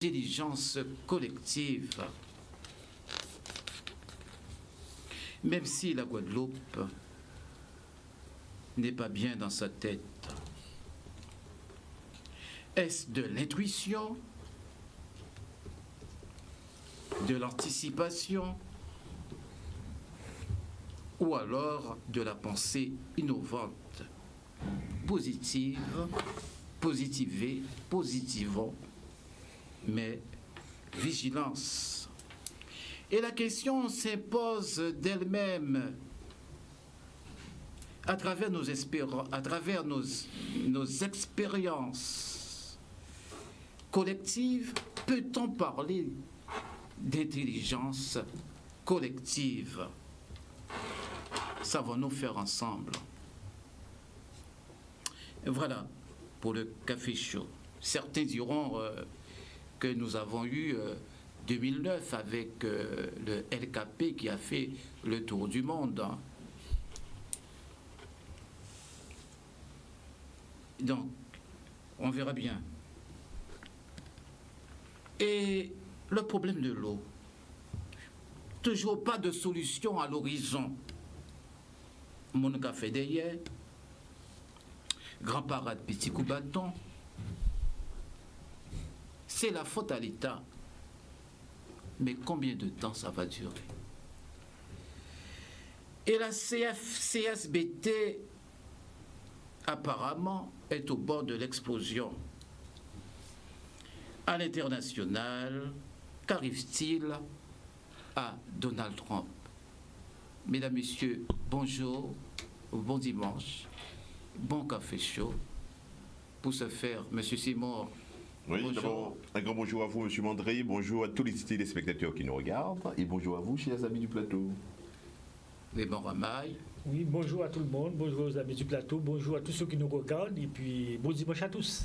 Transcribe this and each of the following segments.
Intelligence collective. Même si la Guadeloupe n'est pas bien dans sa tête. Est-ce de l'intuition, de l'anticipation ou alors de la pensée innovante, positive, positivée, positivons, mais vigilance. Et la question s'impose d'elle-même à travers nos expériences collectives. Peut-on parler d'intelligence collective? Savons-nous faire ensemble? Voilà pour le café chaud. Certains diront que nous avons eu 2009 avec le LKP qui a fait le tour du monde. Donc, on verra bien. Et le problème de l'eau, toujours pas de solution à l'horizon. Mon café d'hier, grand parade, petit coup bâton, c'est la faute à l'État. Mais combien de temps ça va durer? Et la CSBT, apparemment, est au bord de l'explosion. À l'international, qu'arrive-t-il à Donald Trump? Mesdames, Messieurs, bonjour, bon dimanche, bon café chaud. Pour ce faire, Monsieur Simon. Oui, d'abord, un grand bonjour à vous, M. Mandré, bonjour à tous les téléspectateurs qui nous regardent, et bonjour à vous, chers amis du plateau. Les bons ramailles. Oui, bonjour à tout le monde, bonjour aux amis du plateau, bonjour à tous ceux qui nous regardent, et puis bon dimanche à tous.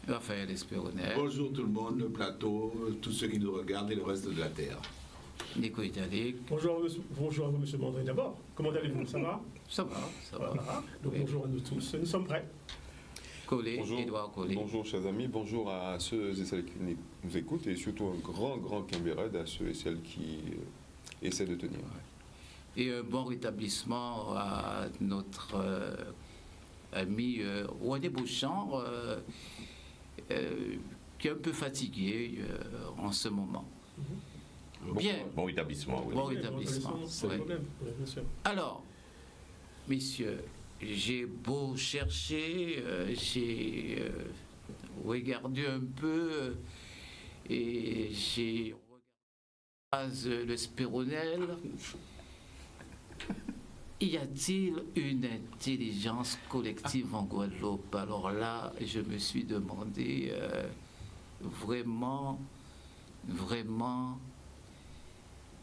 Raphaël Espéronel. Bonjour tout le monde, le plateau, tous ceux qui nous regardent et le reste de la Terre. Nico Italique. Bonjour à vous, M. Mandré, d'abord. Comment allez-vous? Ça va? Ça va, ça va. Voilà. Donc Oui. bonjour à nous tous, nous sommes prêts. Collé, Bonjour, Édouard Collé. bonjour chers amis, bonjour à ceux et celles qui nous écoutent et surtout un grand camarade à ceux et celles qui essaient de tenir. Et un bon rétablissement à notre ami René Beauchamp, qui est un peu fatigué en ce moment. Bien. Bon rétablissement, oui. Bon rétablissement. Sans Ouais. problème, oui, bien sûr. Alors, messieurs, j'ai beau chercher, j'ai regardé un peu et j'ai regardé le Spéronel. Y a-t-il une intelligence collective en Guadeloupe? Alors là, je me suis demandé vraiment,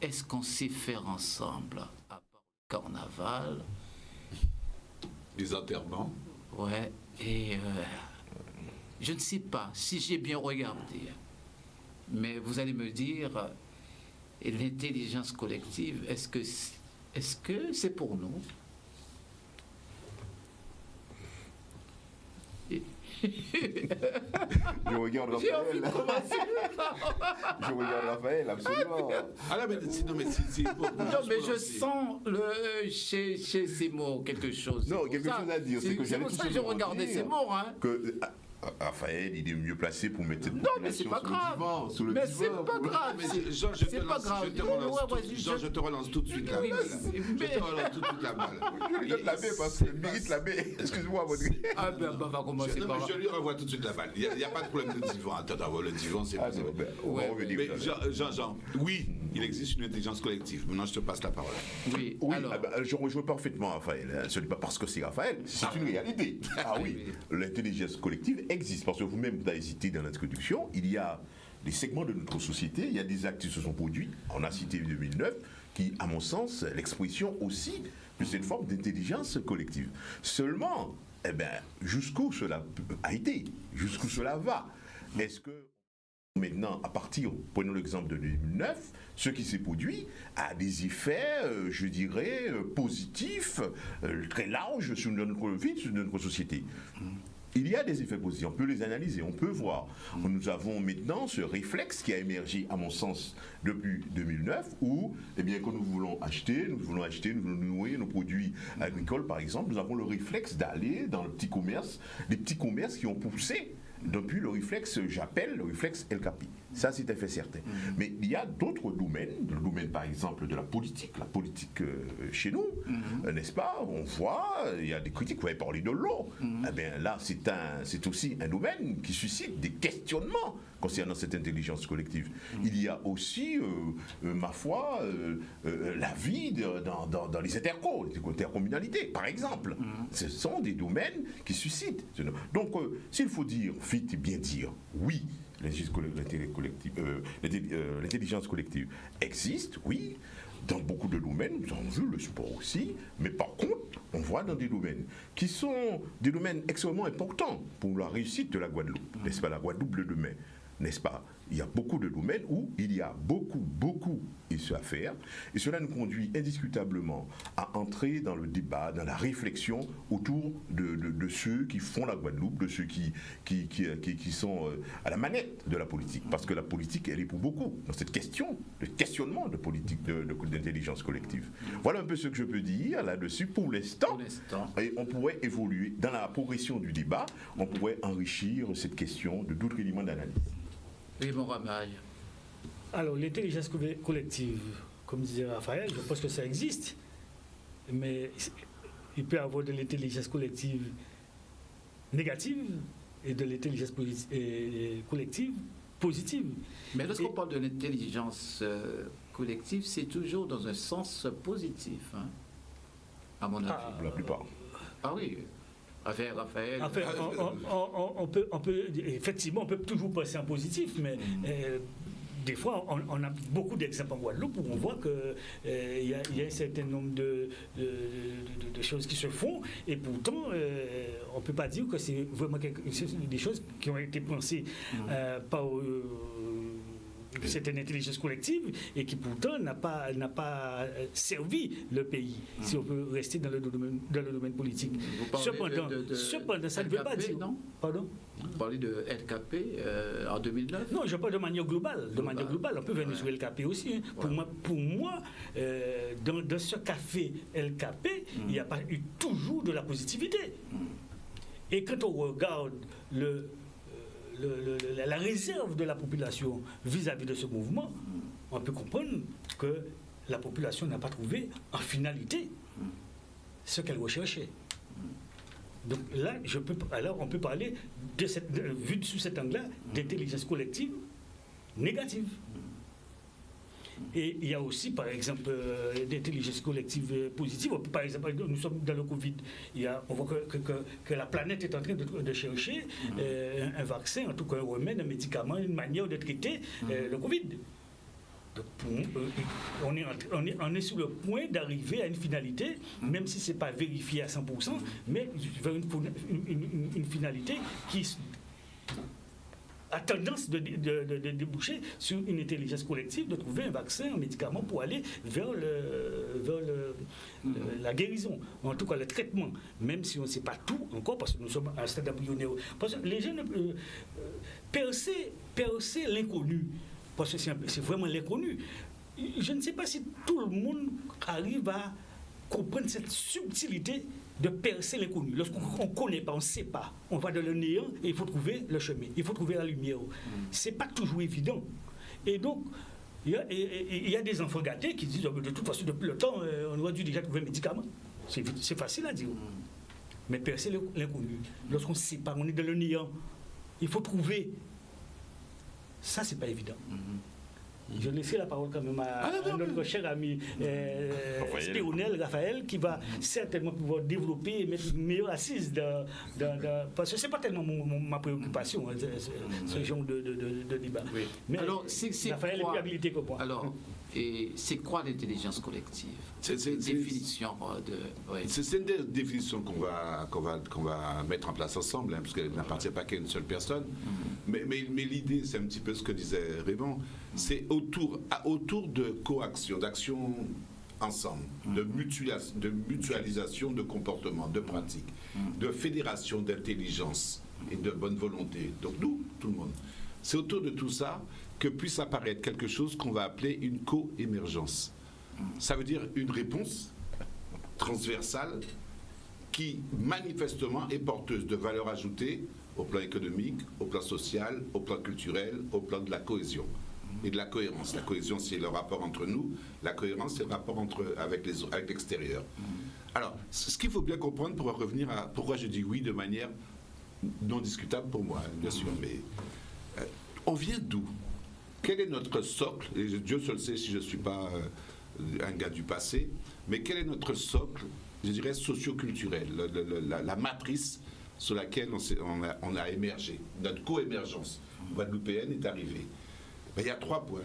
est-ce qu'on sait faire ensemble, à part le carnaval? Les enterrements. Ouais, et je ne sais pas si j'ai bien regardé, mais vous allez me dire, l'intelligence collective, est-ce que c'est pour nous? Je regarde J'ai envie Raphaël. de commencer. Je regarde Raphaël, absolument. Ah là, mais non, mais Non, mais je sens chez ces mots quelque chose. Non, C'est pour quelque ça- chose à dire, c'est que C'est j'allais pour tout ça que j'ai simplement regardé dire ces mots, hein. Que Raphaël, il est mieux placé pour mettre cette Non, mais c'est population pas sous le grave. divan, sous le Mais divan, c'est pas pour- grave. Jean, C'est pas grave. je te relance tout de suite la Oui, balle. mais- Je te relance tout de suite la balle. Je lui donne la baie parce qu'il mérite la baie. Excuse-moi, Baudry. Ah ben, on va commencer Non, par mais là. je lui renvoie tout de suite la balle. Il n'y a pas de problème de divan. Attends, le divan, c'est Ah pas. non, ben, on Ouais, va revenir. Mais Jean, oui, il existe une intelligence collective. Maintenant, je te passe la parole. Oui, Oui, alors. je rejoins parfaitement Raphaël. Ce n'est pas parce que c'est Raphaël, c'est une réalité. Ah oui, l'intelligence collective existe. Parce que vous-même, vous avez cité dans l'introduction, il y a des segments de notre société, il y a des actes qui se sont produits. On a cité 2009, qui, à mon sens, l'expression aussi de cette forme d'intelligence collective. Seulement, eh bien, jusqu'où cela a été, jusqu'où cela va. Est-ce que maintenant, à partir, prenons l'exemple de 2009, ce qui s'est produit a des effets, je dirais, positifs, très larges sur notre vie, sur notre société. il y a des effets positifs, on peut les analyser, on peut voir. Nous avons maintenant ce réflexe qui a émergé, à mon sens, depuis 2009, où, eh bien, quand nous voulons acheter, nous voulons louer nos produits agricoles, par exemple, nous avons le réflexe d'aller dans le petit commerce, des petits commerces qui ont poussé depuis le réflexe, j'appelle le réflexe LKP. Ça, c'est un fait certain. Mais il y a d'autres domaines, le domaine par exemple de la politique chez nous, n'est-ce pas? On voit, il y a des critiques, vous avez parlé de l'eau. Eh bien là, c'est aussi un domaine qui suscite des questionnements concernant cette intelligence collective. Il y a aussi, ma foi, la vie dans les intercommunalités, par exemple. Ce sont des domaines qui suscitent. Donc, s'il faut dire, vite et bien dire, oui, l'intelligence collective existe, oui, dans beaucoup de domaines, nous avons vu le sport aussi, mais par contre, on voit dans des domaines qui sont des domaines extrêmement importants pour la réussite de la Guadeloupe, n'est-ce pas, la Guadeloupe de demain, n'est-ce pas? Il y a beaucoup de domaines où il y a beaucoup à faire, et cela nous conduit indiscutablement à entrer dans le débat, dans la réflexion autour de ceux qui font la Guadeloupe, de ceux qui sont à la manette de la politique, parce que la politique, elle est pour beaucoup dans cette question, le questionnement de politique, d'intelligence collective. Voilà un peu ce que je peux dire là-dessus pour l'instant. Et on pourrait évoluer dans la progression du débat, on pourrait enrichir cette question de d'autres éléments d'analyse. Oui, mon Ramaille. Alors, l'intelligence collective, comme disait Raphaël, je pense que ça existe, mais il peut y avoir de l'intelligence collective négative et de l'intelligence collective positive. Mais lorsqu'on parle de l'intelligence collective, c'est toujours dans un sens positif, hein, à mon avis. Pour la plupart. Ah oui. Raphaël. Enfin, on peut, effectivement, on peut toujours penser en positif, mais des fois, on a beaucoup d'exemples en Guadeloupe où on voit qu'il y a un certain nombre de choses qui se font, et pourtant, on ne peut pas dire que c'est vraiment des choses qui ont été pensées par cette intelligence collective et qui pourtant n'a pas servi le pays, si on peut rester dans le domaine politique. Cependant, ça ne veut pas dire... Non. Pardon? Vous parlez de LKP en 2009? Non, je parle de manière globale. On peut venir sur LKP aussi. Hein. Pour moi, dans ce café LKP, il n'y a pas eu toujours de la positivité. Et quand on regarde la réserve de la population vis-à-vis de ce mouvement, on peut comprendre que la population n'a pas trouvé en finalité ce qu'elle recherchait. Donc là, on peut parler, vu sous cet angle-là, d'intelligence collective négative. Et il y a aussi, par exemple, d'intelligence collective positive. Par exemple, nous sommes dans le Covid. On voit que la planète est en train de chercher un vaccin, en tout cas un remède, un médicament, une manière de traiter le Covid. Donc, on est sur le point d'arriver à une finalité, même si ce n'est pas vérifié à 100%, mais vers une finalité qui a tendance de déboucher sur une intelligence collective, de trouver un vaccin, un médicament pour aller vers la guérison, en tout cas le traitement, même si on ne sait pas tout encore, parce que nous sommes à un stade embryonnaire. Parce que les gens percer l'inconnu, parce que c'est vraiment l'inconnu. Je ne sais pas si tout le monde arrive à comprendre cette subtilité de percer l'inconnu. Lorsqu'on ne connaît pas, on ne sait pas, on va dans le néant et il faut trouver le chemin, il faut trouver la lumière. Ce n'est pas toujours évident. Et donc, il y a des enfants gâtés qui disent de toute façon, depuis le temps, on aurait dû déjà trouver un médicament. C'est facile à dire. Mais percer l'inconnu, lorsqu'on ne sait pas, on est dans le néant, il faut trouver. Ça, c'est pas évident. Je laisserai la parole quand même à notre cher ami Spéronel, Raphaël, qui va certainement pouvoir développer et mettre une meilleure assise parce que ce n'est pas tellement ma préoccupation, ce genre de débat. Oui. Mais alors, Raphaël est plus habilité que moi. Alors, et c'est quoi l'intelligence collective? C'est une définition C'est une définition qu'on va mettre en place ensemble, parce qu'elle n'appartient pas qu'à une seule personne. Mais l'idée, c'est un petit peu ce que disait Raymond, c'est autour de coaction, d'action ensemble, de mutualisation de comportements, de pratiques, de fédération d'intelligence et de bonne volonté. Donc nous, tout le monde. C'est autour de tout ça que puisse apparaître quelque chose qu'on va appeler une co-émergence. Ça veut dire une réponse transversale qui manifestement est porteuse de valeur ajoutée au plan économique, au plan social, au plan culturel, au plan de la cohésion et de la cohérence. La cohésion, c'est le rapport entre nous. La cohérence, c'est le rapport avec l'extérieur. Alors, ce qu'il faut bien comprendre pour revenir à pourquoi je dis oui de manière non discutable pour moi, bien sûr, mais on vient d'où? Quel est notre socle? Et Dieu seul sait si je ne suis pas un gars du passé, mais quel est notre socle, je dirais, socio-culturel, la matrice sur laquelle on a émergé, notre co-émergence guadeloupéenne est arrivée? Ben, il y a 3 points.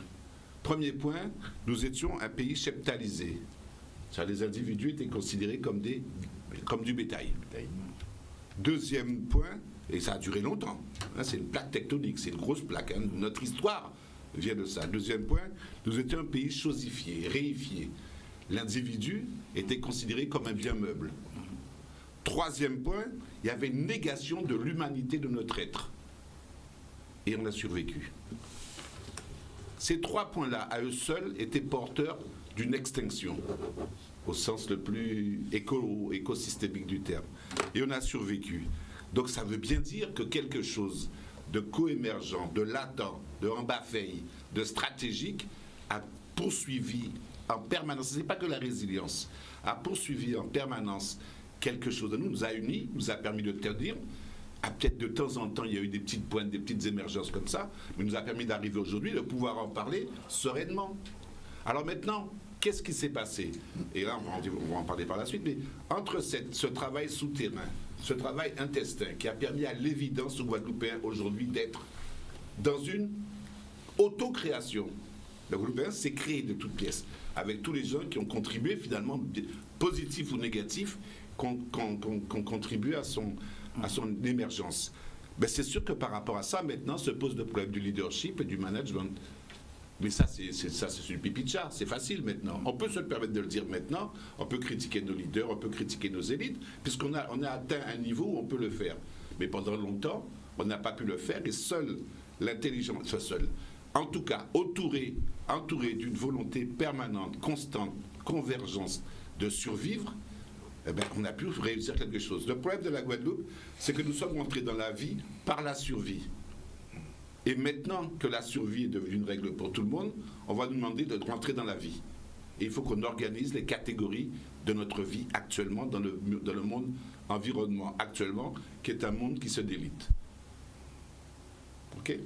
Premier point, nous étions un pays cheptalisé. C'est-à-dire les individus étaient considérés comme du bétail. Deuxième point, et ça a duré longtemps, hein, c'est une plaque tectonique, c'est une grosse plaque, hein, notre histoire vient de ça. Deuxième point, nous étions un pays chosifié, réifié. L'individu était considéré comme un bien meuble. Troisième point, il y avait une négation de l'humanité de notre être. Et on a survécu. Ces 3 points-là, à eux seuls, étaient porteurs d'une extinction, au sens le plus écosystémique du terme. Et on a survécu. Donc ça veut bien dire que quelque chose de co-émergent, de latent, de en bas-veille, de stratégique, a poursuivi en permanence, ce n'est pas que la résilience, a poursuivi en permanence quelque chose de nous a unis, nous a permis de tenir. Peut-être de temps en temps, il y a eu des petites pointes, des petites émergences comme ça, mais nous a permis d'arriver aujourd'hui, de pouvoir en parler sereinement. Alors maintenant, qu'est-ce qui s'est passé? Et là, on va en parler par la suite, mais entre ce travail souterrain, ce travail intestin, qui a permis à l'évidence aux Guadeloupéens aujourd'hui d'être dans une autocréation. Le Guadeloupéen s'est créé de toutes pièces, avec tous les gens qui ont contribué finalement, positifs ou négatifs, qui ont contribué à son émergence. Ben c'est sûr que par rapport à ça, maintenant, se pose le problème du leadership et du management. Mais ça, c'est du pipi de chat, c'est facile maintenant. On peut se le permettre de le dire maintenant, on peut critiquer nos leaders, on peut critiquer nos élites, puisqu'on a atteint un niveau où on peut le faire. Mais pendant longtemps, on n'a pas pu le faire, et seule l'intelligence, en tout cas, entouré d'une volonté permanente, constante, convergence de survivre, eh ben, on a pu réussir quelque chose. Le problème de la Guadeloupe, c'est que nous sommes entrés dans la vie par la survie. Et maintenant que la survie est devenue une règle pour tout le monde, on va nous demander de rentrer dans la vie. Et il faut qu'on organise les catégories de notre vie actuellement, dans le monde environnement actuellement, qui est un monde qui se délite. OK?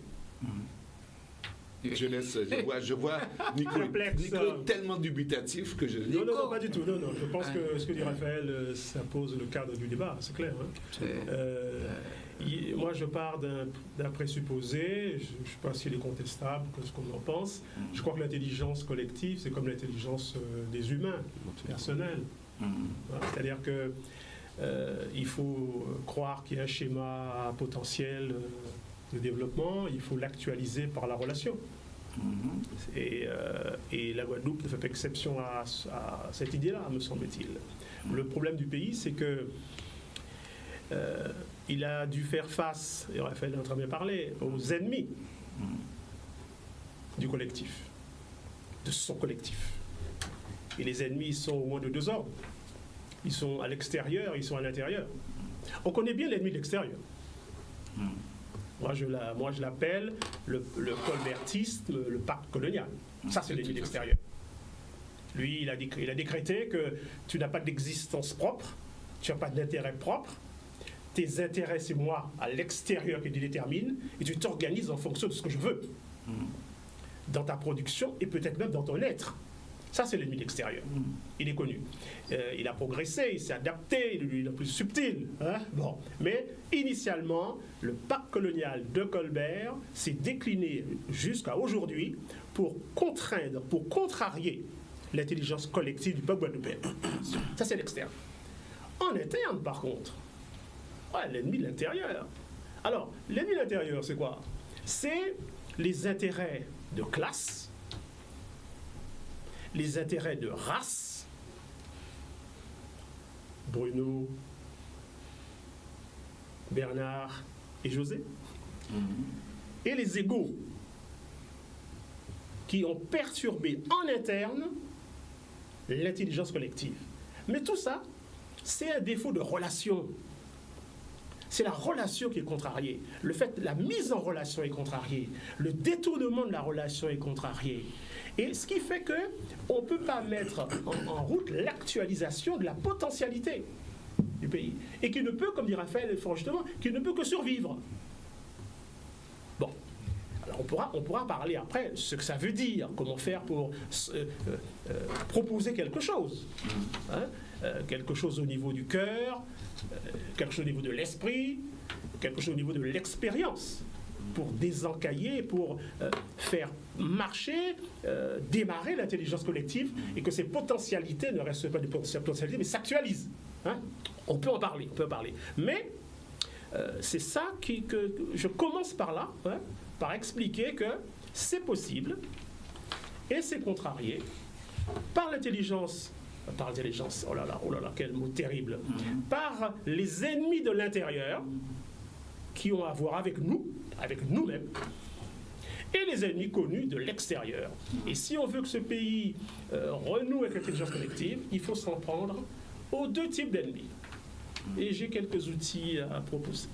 Je vois Nico est tellement dubitatif que je... Non, pas du tout. Non. Je pense que ce que dit Raphaël, ça pose le cadre du débat, c'est clair. Hein. Moi, je pars d'un présupposé, je ne sais pas s'il est contestable, ce qu'on en pense. Je crois que l'intelligence collective, c'est comme l'intelligence des humains, personnelle. C'est-à-dire que il faut croire qu'il y a un schéma potentiel de développement, il faut l'actualiser par la relation. Et la Guadeloupe ne fait pas exception à cette idée-là, me semble-t-il. Le problème du pays, c'est que il a dû faire face, et Raphaël est en train de parler, aux ennemis du collectif, de son collectif. Et les ennemis sont au moins de 2 ordres. Ils sont à l'extérieur, ils sont à l'intérieur. On connaît bien l'ennemi de l'extérieur. Moi, je l'appelle le colbertisme, le pacte colonial. Ça, c'est l'ennemi de l'extérieur. Lui, il a décrété que tu n'as pas d'existence propre, tu n'as pas d'intérêt propre. Tes intérêts, c'est moi, à l'extérieur, qui les détermine, et tu t'organises en fonction de ce que je veux. Dans ta production, et peut-être même dans ton être. Ça, c'est l'ennemi de l'extérieur. Il est connu. Il a progressé, il s'est adapté, il est plus subtil. Hein? Bon. Mais initialement, le pacte colonial de Colbert s'est décliné jusqu'à aujourd'hui pour contraindre, pour contrarier l'intelligence collective du peuple guadeloupéen. Ça, c'est l'externe. En interne, par contre, l'ennemi de l'intérieur. Alors, l'ennemi de l'intérieur, c'est quoi? C'est les intérêts de classe, les intérêts de race. Bruno, Bernard, et José, et les égos qui ont perturbé en interne l'intelligence collective. Mais tout ça, c'est un défaut de relation. C'est la relation qui est contrariée. La mise en relation est contrariée. Le détournement de la relation est contrarié. Et ce qui fait qu'on ne peut pas mettre en route l'actualisation de la potentialité du pays. Et qui ne peut, comme dit Raphaël fort justement, qui ne peut que survivre. Bon. Alors on pourra parler après ce que ça veut dire, comment faire pour proposer quelque chose. Hein, quelque chose au niveau du cœur, quelque chose au niveau de l'esprit, quelque chose au niveau de l'expérience, pour désencailler, pour faire marcher, démarrer l'intelligence collective et que ces potentialités ne restent pas des potentialités mais s'actualisent. Hein. On peut en parler, Mais c'est ça que je commence par là, hein, par expliquer que c'est possible et c'est contrarié par l'intelligence, oh là là, quel mot terrible, par les ennemis de l'intérieur qui ont à voir avec nous-mêmes, et les ennemis connus de l'extérieur. Et si on veut que ce pays renoue avec l'intelligence collective, il faut s'en prendre aux deux types d'ennemis. Et j'ai quelques outils à proposer.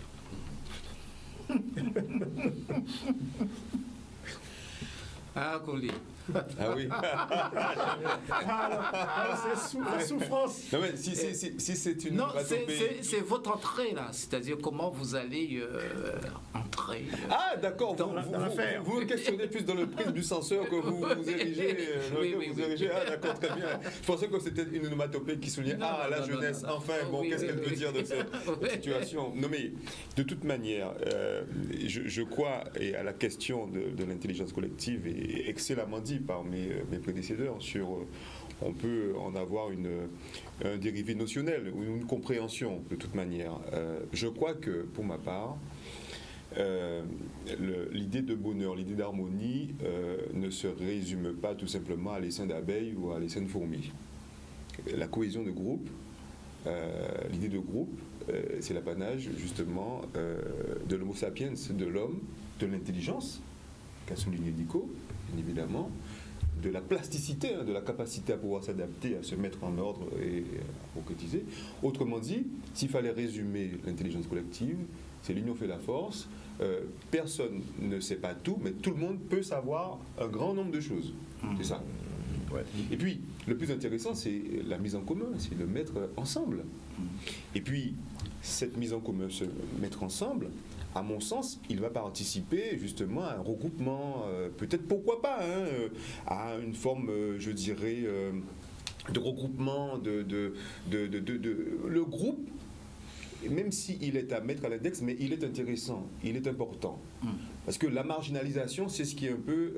Ah, Colli. Ah oui. C'est la souffrance. Non, mais si c'est une Non, onomatopée- c'est votre entrée là, c'est-à-dire comment vous allez entrer. Ah, d'accord, dans l'affaire. vous questionnez plus dans le prisme du censeur que vous érigez. Oui. Ah, d'accord, très bien. Je pensais que c'était une onomatopée qui soulignait la jeunesse, non. enfin, bon, Oui, qu'est-ce qu'elle peut dire de cette Oui. situation? Non, mais de toute manière, je crois et à la question de l'intelligence collective est excellemment dit par mes prédécesseurs sur on peut en avoir un dérivé notionnel ou une compréhension de toute manière. Je crois que pour ma part, l'idée de bonheur, l'idée d'harmonie ne se résume pas tout simplement à l'essaim d'abeilles ou à l'essaim de fourmis. La cohésion de groupe, l'idée de groupe, c'est l'apanage justement de l'homo sapiens, de l'homme, de l'intelligence, qu'a souligné Nico, bien évidemment, de la plasticité, de la capacité à pouvoir s'adapter, à se mettre en ordre et à concrétiser. Autrement dit, s'il fallait résumer l'intelligence collective, c'est l'union fait la force. Personne ne sait pas tout, mais tout le monde peut savoir un grand nombre de choses. C'est ça. Ouais. Et puis, le plus intéressant, c'est la mise en commun, c'est le mettre ensemble. Et puis, cette mise en commun, se mettre ensemble, à mon sens, il va participer justement à un regroupement, peut-être pourquoi pas, à une forme, je dirais, de regroupement, le groupe, même s'il est à mettre à l'index, mais il est intéressant, il est important. Parce que la marginalisation, c'est ce qui est un peu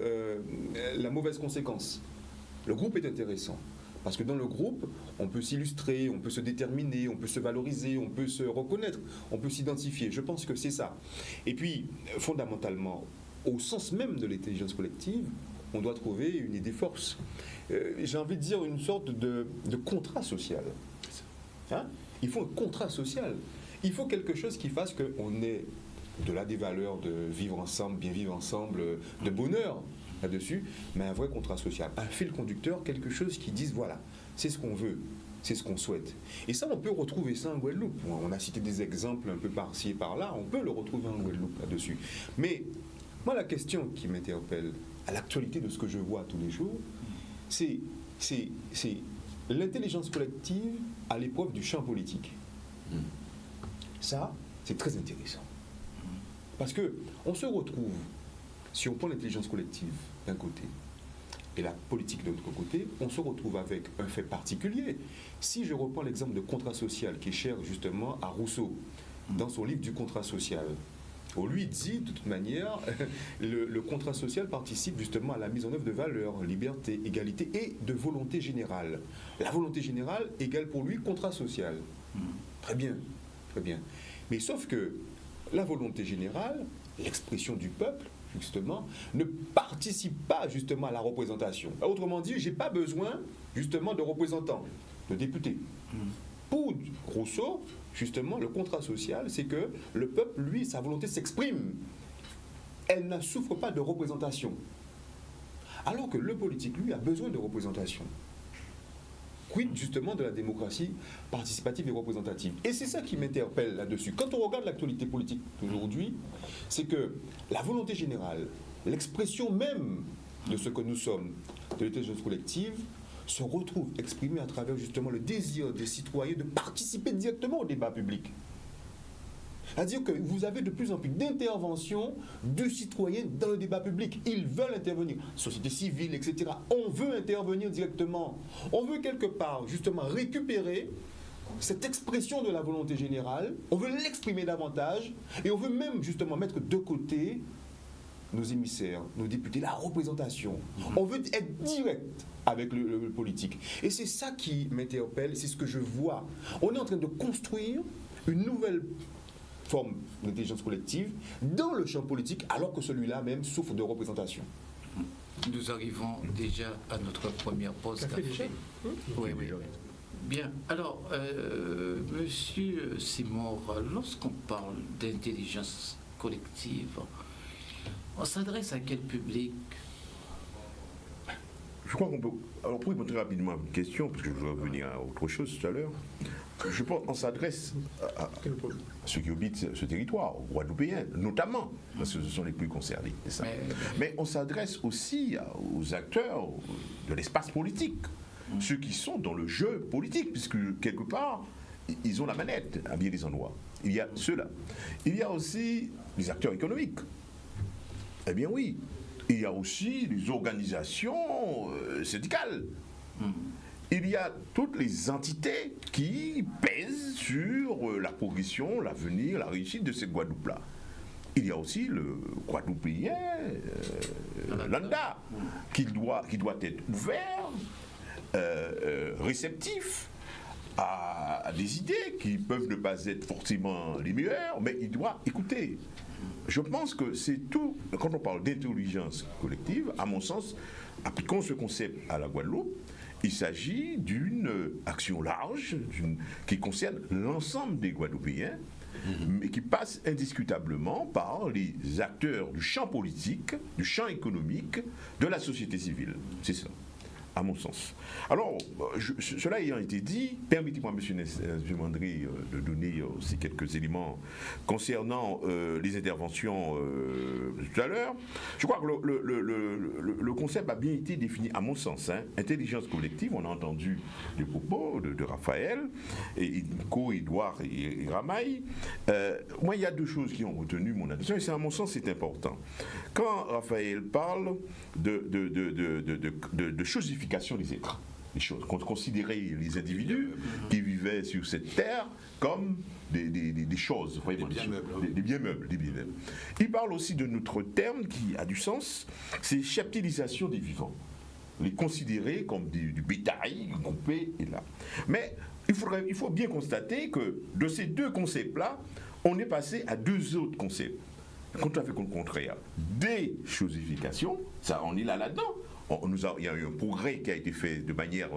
la mauvaise conséquence. Le groupe est intéressant. Parce que dans le groupe, on peut s'illustrer, on peut se déterminer, on peut se valoriser, on peut se reconnaître, on peut s'identifier. Je pense que c'est ça. Et puis, fondamentalement, au sens même de l'intelligence collective, on doit trouver une idée force. J'ai envie de dire une sorte de contrat social. Hein? Il faut un contrat social. Il faut quelque chose qui fasse qu'on ait de là des valeurs de vivre ensemble, bien vivre ensemble, de bonheur là-dessus, mais un vrai contrat social, un fil conducteur, quelque chose qui dise voilà, c'est ce qu'on veut, c'est ce qu'on souhaite. Et ça, on peut retrouver ça en Guadeloupe. On a cité des exemples un peu par-ci et par-là, on peut le retrouver en Guadeloupe là-dessus. Mais moi, la question qui m'interpelle à l'actualité de ce que je vois tous les jours, c'est l'intelligence collective à l'épreuve du champ politique. Ça, c'est très intéressant. Parce que on se retrouve, si on prend l'intelligence collective d'un côté et la politique de l'autre côté, on se retrouve avec un fait particulier. Si je reprends l'exemple de contrat social qui est cher justement à Rousseau, dans son livre du contrat social, où lui dit de toute manière, le contrat social participe justement à la mise en œuvre de valeurs, liberté, égalité et de volonté générale. La volonté générale égale pour lui contrat social. Très bien, très bien. Mais sauf que la volonté générale, l'expression du peuple, justement, ne participe pas justement à la représentation. Autrement dit, je n'ai pas besoin justement de représentants, de députés. Pour Rousseau, justement, le contrat social, c'est que le peuple, lui, sa volonté s'exprime. Elle ne souffre pas de représentation. Alors que le politique, lui, a besoin de représentation. Quid justement de la démocratie participative et représentative. Et c'est ça qui m'interpelle là-dessus. Quand on regarde l'actualité politique d'aujourd'hui, c'est que la volonté générale, l'expression même de ce que nous sommes, de l'intelligence collective, se retrouve exprimée à travers justement le désir des citoyens de participer directement au débat public. C'est-à-dire que vous avez de plus en plus d'interventions de citoyens dans le débat public. Ils veulent intervenir. Société civile, etc. On veut intervenir directement. On veut quelque part, justement, récupérer cette expression de la volonté générale. On veut l'exprimer davantage. Et on veut même, justement, mettre de côté nos émissaires, nos députés, la représentation. On veut être direct avec le politique. Et c'est ça qui m'interpelle. C'est ce que je vois. On est en train de construire une nouvelle forme d'intelligence collective dans le champ politique, alors que celui-là même souffre de représentation. Nous arrivons déjà à notre première pause Ça fait café. déjà. Oui, oui. Bien. Alors, Monsieur Simor, lorsqu'on parle d'intelligence collective, on s'adresse à quel public? Je crois qu'on peut. Alors, pour répondre très rapidement à une question, parce que je voudrais revenir à autre chose tout à l'heure, je pense qu'on s'adresse à ceux qui habitent ce territoire, aux Guadeloupéens, notamment, parce que ce sont les plus concernés. C'est ça. Mais on s'adresse aussi aux acteurs de l'espace politique, ceux qui sont dans le jeu politique, puisque quelque part, ils ont la manette à bien des endroits. Il y a ceux-là. Il y a aussi les acteurs économiques. Eh bien oui. Il y a aussi les organisations syndicales. Il y a toutes les entités qui pèsent sur la progression, l'avenir, la réussite de ces Guadeloupe-là. Il y a aussi le Guadeloupéen, Landa, qui doit être ouvert, réceptif à des idées qui peuvent ne pas être forcément les meilleures, mais il doit écouter. Je pense que c'est tout, quand on parle d'intelligence collective, à mon sens, appliquons ce concept à la Guadeloupe, il s'agit d'une action large qui concerne l'ensemble des Guadeloupéens, mais qui passe indiscutablement par les acteurs du champ politique, du champ économique, de la société civile. C'est ça, à mon sens. Alors, cela ayant été dit, permettez-moi, M. Mandry, de donner aussi quelques éléments concernant les interventions tout à l'heure. Je crois que le concept a bien été défini, à mon sens. Intelligence collective, on a entendu les propos de Raphaël, et Nico, Edouard et Ramaï. Moi, il y a deux choses qui ont retenu mon attention, et c'est à mon sens, c'est important. Quand Raphaël parle de chosification des êtres, les choses, considérer les individus qui vivaient sur cette terre comme des choses, vraiment, des biens meubles. Il parle aussi de notre terme qui a du sens, c'est cheptélisation des vivants, les considérer comme du bétail groupé et là. Mais il faut bien constater que de ces deux concepts-là, on est passé à deux autres concepts. Tout à fait contraire. Des chosifications, ça, on est là-dedans. Il y a eu un progrès qui a été fait de manière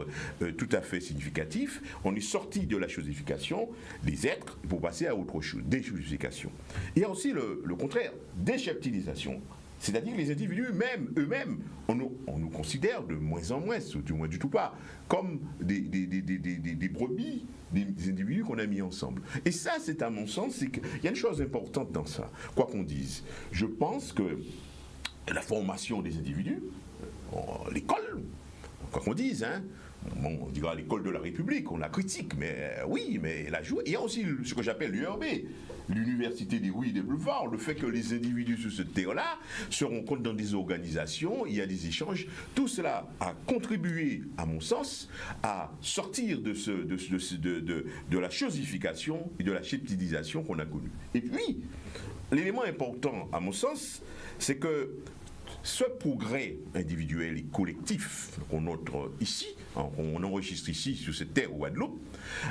tout à fait significative. On est sorti de la chosification des êtres pour passer à autre chose, des chosifications. Il y a aussi le contraire, des cheptélisations. C'est-à-dire que les individus eux-mêmes, on nous considère de moins en moins, du moins du tout pas, comme des brebis, des individus qu'on a mis ensemble. Et ça, c'est à mon sens, c'est qu'il y a une chose importante dans ça, quoi qu'on dise. Je pense que la formation des individus, l'école, quoi qu'on dise, on dira l'école de la République, on la critique, mais oui, mais elle a joué. Il y a aussi ce que j'appelle l'URB, l'université des rues et des boulevards, le fait que les individus sur ce terrain-là se rencontrent dans des organisations, il y a des échanges. Tout cela a contribué, à mon sens, à sortir de la chosification et de la cheptélisation qu'on a connue. Et puis, l'élément important, à mon sens, c'est que ce progrès individuel et collectif qu'on enregistre ici sur cette terre au Guadeloupe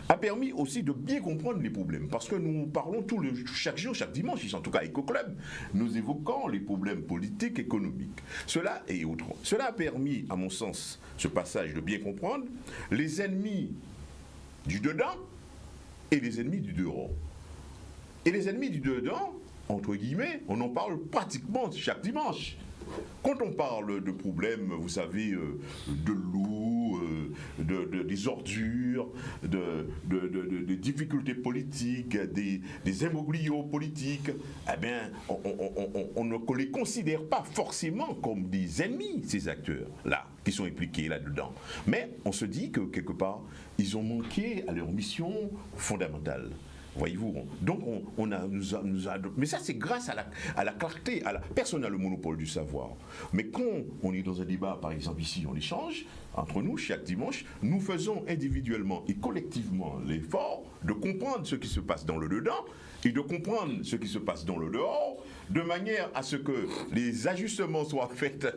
a permis aussi de bien comprendre les problèmes, parce que nous parlons chaque jour, chaque dimanche, ici en tout cas Eco Club, nous évoquons les problèmes politiques, économiques. Cela et autres. Cela a permis, à mon sens, ce passage de bien comprendre les ennemis du dedans et les ennemis du dehors. Et les ennemis du dedans, entre guillemets, on en parle pratiquement chaque dimanche. Quand on parle de problèmes, vous savez, de l'eau, des ordures, de difficultés politiques, des imbroglios politiques, eh bien, on ne les considère pas forcément comme des ennemis, ces acteurs-là, qui sont impliqués là-dedans. Mais on se dit que, quelque part, ils ont manqué à leur mission fondamentale. Voyez-vous, donc mais ça c'est grâce à la clarté, personne n'a le monopole du savoir. Mais quand on est dans un débat, par exemple ici, on échange entre nous chaque dimanche, nous faisons individuellement et collectivement l'effort de comprendre ce qui se passe dans le dedans et de comprendre ce qui se passe dans le dehors, de manière à ce que les ajustements soient faits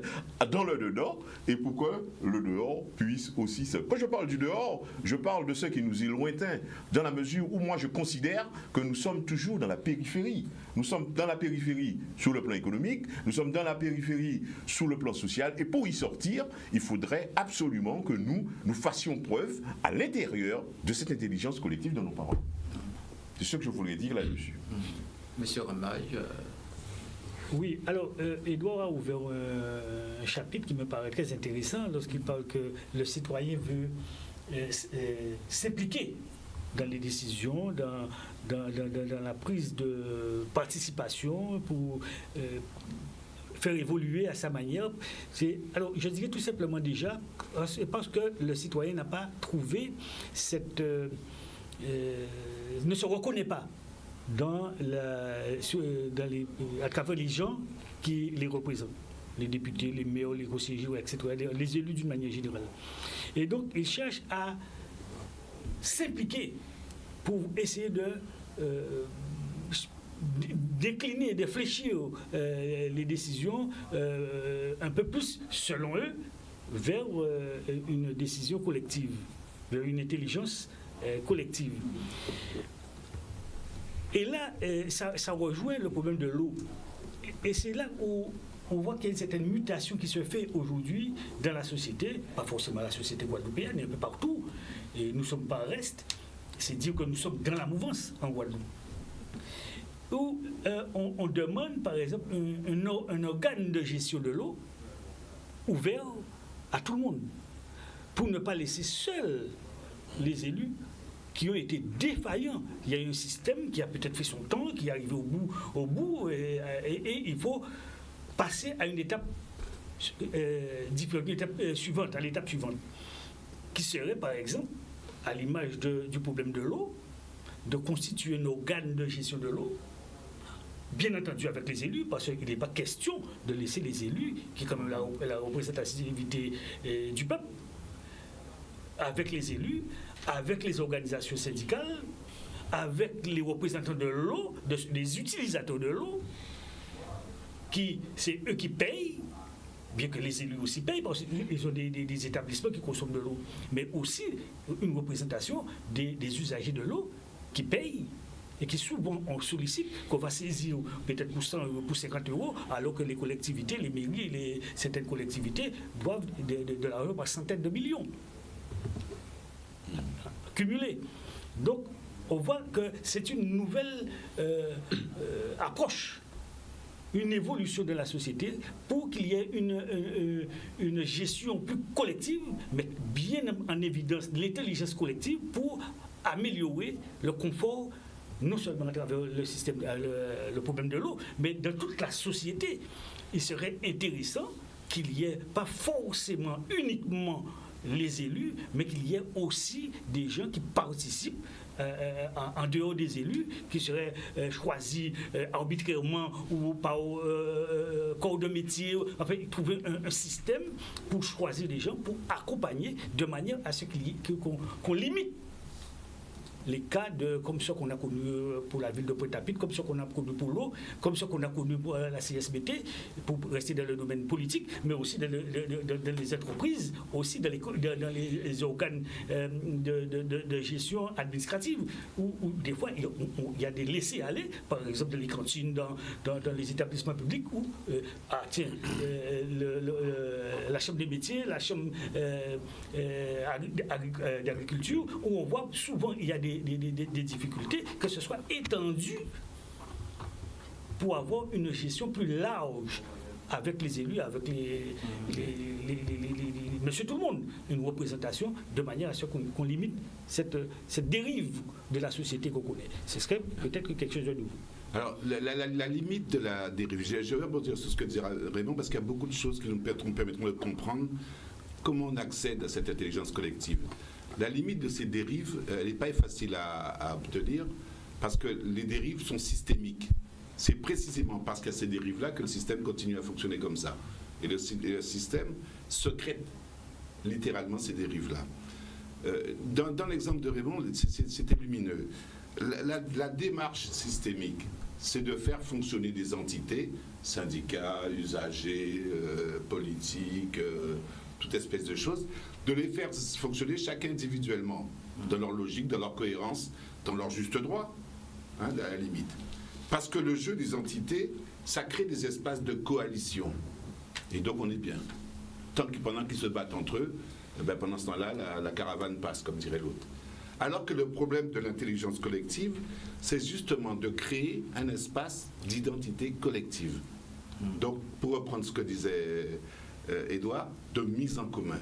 dans le dedans et pour que le dehors puisse aussi se... Quand je parle du dehors, je parle de ce qui nous est lointain, dans la mesure où moi je considère que nous sommes toujours dans la périphérie. Nous sommes dans la périphérie sur le plan économique, nous sommes dans la périphérie sur le plan social, et pour y sortir, il faudrait absolument que nous fassions preuve à l'intérieur de cette intelligence collective dont nous parlons. C'est ce que je voulais dire là-dessus. Monsieur Ramage. Oui, alors Edouard a ouvert un chapitre qui me paraît très intéressant lorsqu'il parle que le citoyen veut s'impliquer dans les décisions, dans la prise de participation pour faire évoluer à sa manière. Alors, je dirais tout simplement déjà, parce que le citoyen n'a pas trouvé cette... ne se reconnaît pas à travers les gens qui les représentent, les députés, les maires, les conseillers, etc., les élus d'une manière générale. Et donc, ils cherchent à s'impliquer pour essayer de décliner, de fléchir les décisions un peu plus, selon eux, vers une décision collective, vers une intelligence collective. Et là, ça rejoint le problème de l'eau. Et c'est là où on voit qu'il y a une certaine mutation qui se fait aujourd'hui dans la société, pas forcément la société guadeloupéenne, mais un peu partout. Et nous ne sommes pas en reste. C'est dire que nous sommes dans la mouvance en Guadeloupe. Où on demande, par exemple, un organe de gestion de l'eau ouvert à tout le monde, pour ne pas laisser seuls les élus qui ont été défaillants. Il y a un système qui a peut-être fait son temps, qui est arrivé au bout et il faut passer à une étape suivante, à l'étape suivante, qui serait, par exemple, à l'image du problème de l'eau, de constituer un organe de gestion de l'eau, bien entendu avec les élus, parce qu'il n'est pas question de laisser les élus, qui est quand même la représentativité du peuple, avec les élus, avec les organisations syndicales, avec les représentants de l'eau, des utilisateurs de l'eau, c'est eux qui payent, bien que les élus aussi payent, parce qu'ils ont des établissements qui consomment de l'eau, mais aussi une représentation des usagers de l'eau qui payent et qui souvent on sollicite qu'on va saisir peut-être pour 100 euros, pour 50 euros, alors que les collectivités, les mairies, certaines collectivités doivent de l'argent par centaines de millions cumulés. Donc, on voit que c'est une nouvelle approche, une évolution de la société pour qu'il y ait une gestion plus collective, mais bien en évidence l'intelligence collective pour améliorer le confort, non seulement à travers le système, le problème de l'eau, mais dans toute la société. Il serait intéressant qu'il n'y ait pas forcément uniquement les élus, mais qu'il y ait aussi des gens qui participent en dehors des élus, qui seraient choisis arbitrairement ou par corps de métier, enfin trouver un système pour choisir des gens, pour accompagner de manière à ce qu'on limite les cas comme ceux qu'on a connus pour la ville de Pointe-à-Pitre, comme ceux qu'on a connus pour l'eau, comme ceux qu'on a connus pour la CSBT, pour rester dans le domaine politique, mais aussi dans les entreprises, aussi dans les organes de gestion administrative, où des fois il y a des laissés-aller, par exemple dans les cantines, dans les établissements publics, où la chambre des métiers, la chambre d'agriculture, où on voit souvent il y a des des difficultés, que ce soit étendu pour avoir une gestion plus large avec les élus, avec monsieur tout le monde, une représentation de manière à ce qu'on limite cette dérive de la société qu'on connaît. Ce serait peut-être quelque chose de nouveau. Alors, la limite de la dérive, je vais rebondir sur ce que disait Raymond, parce qu'il y a beaucoup de choses qui nous permettront de comprendre comment on accède à cette intelligence collective. La limite de ces dérives, elle n'est pas facile à obtenir, parce que les dérives sont systémiques. C'est précisément parce qu'il y a ces dérives-là que le système continue à fonctionner comme ça. Et le système secrète littéralement ces dérives-là. Dans l'exemple de Raymond, c'était lumineux. La démarche systémique, c'est de faire fonctionner des entités, syndicats, usagers, politiques, toute espèce de choses, de les faire fonctionner chacun individuellement, dans leur logique, dans leur cohérence, dans leur juste droit, à la limite. Parce que le jeu des entités, ça crée des espaces de coalition. Et donc on est bien. Pendant qu'ils se battent entre eux, pendant ce temps-là, la caravane passe, comme dirait l'autre. Alors que le problème de l'intelligence collective, c'est justement de créer un espace d'identité collective. Donc, pour reprendre ce que disait Édouard, de mise en commun.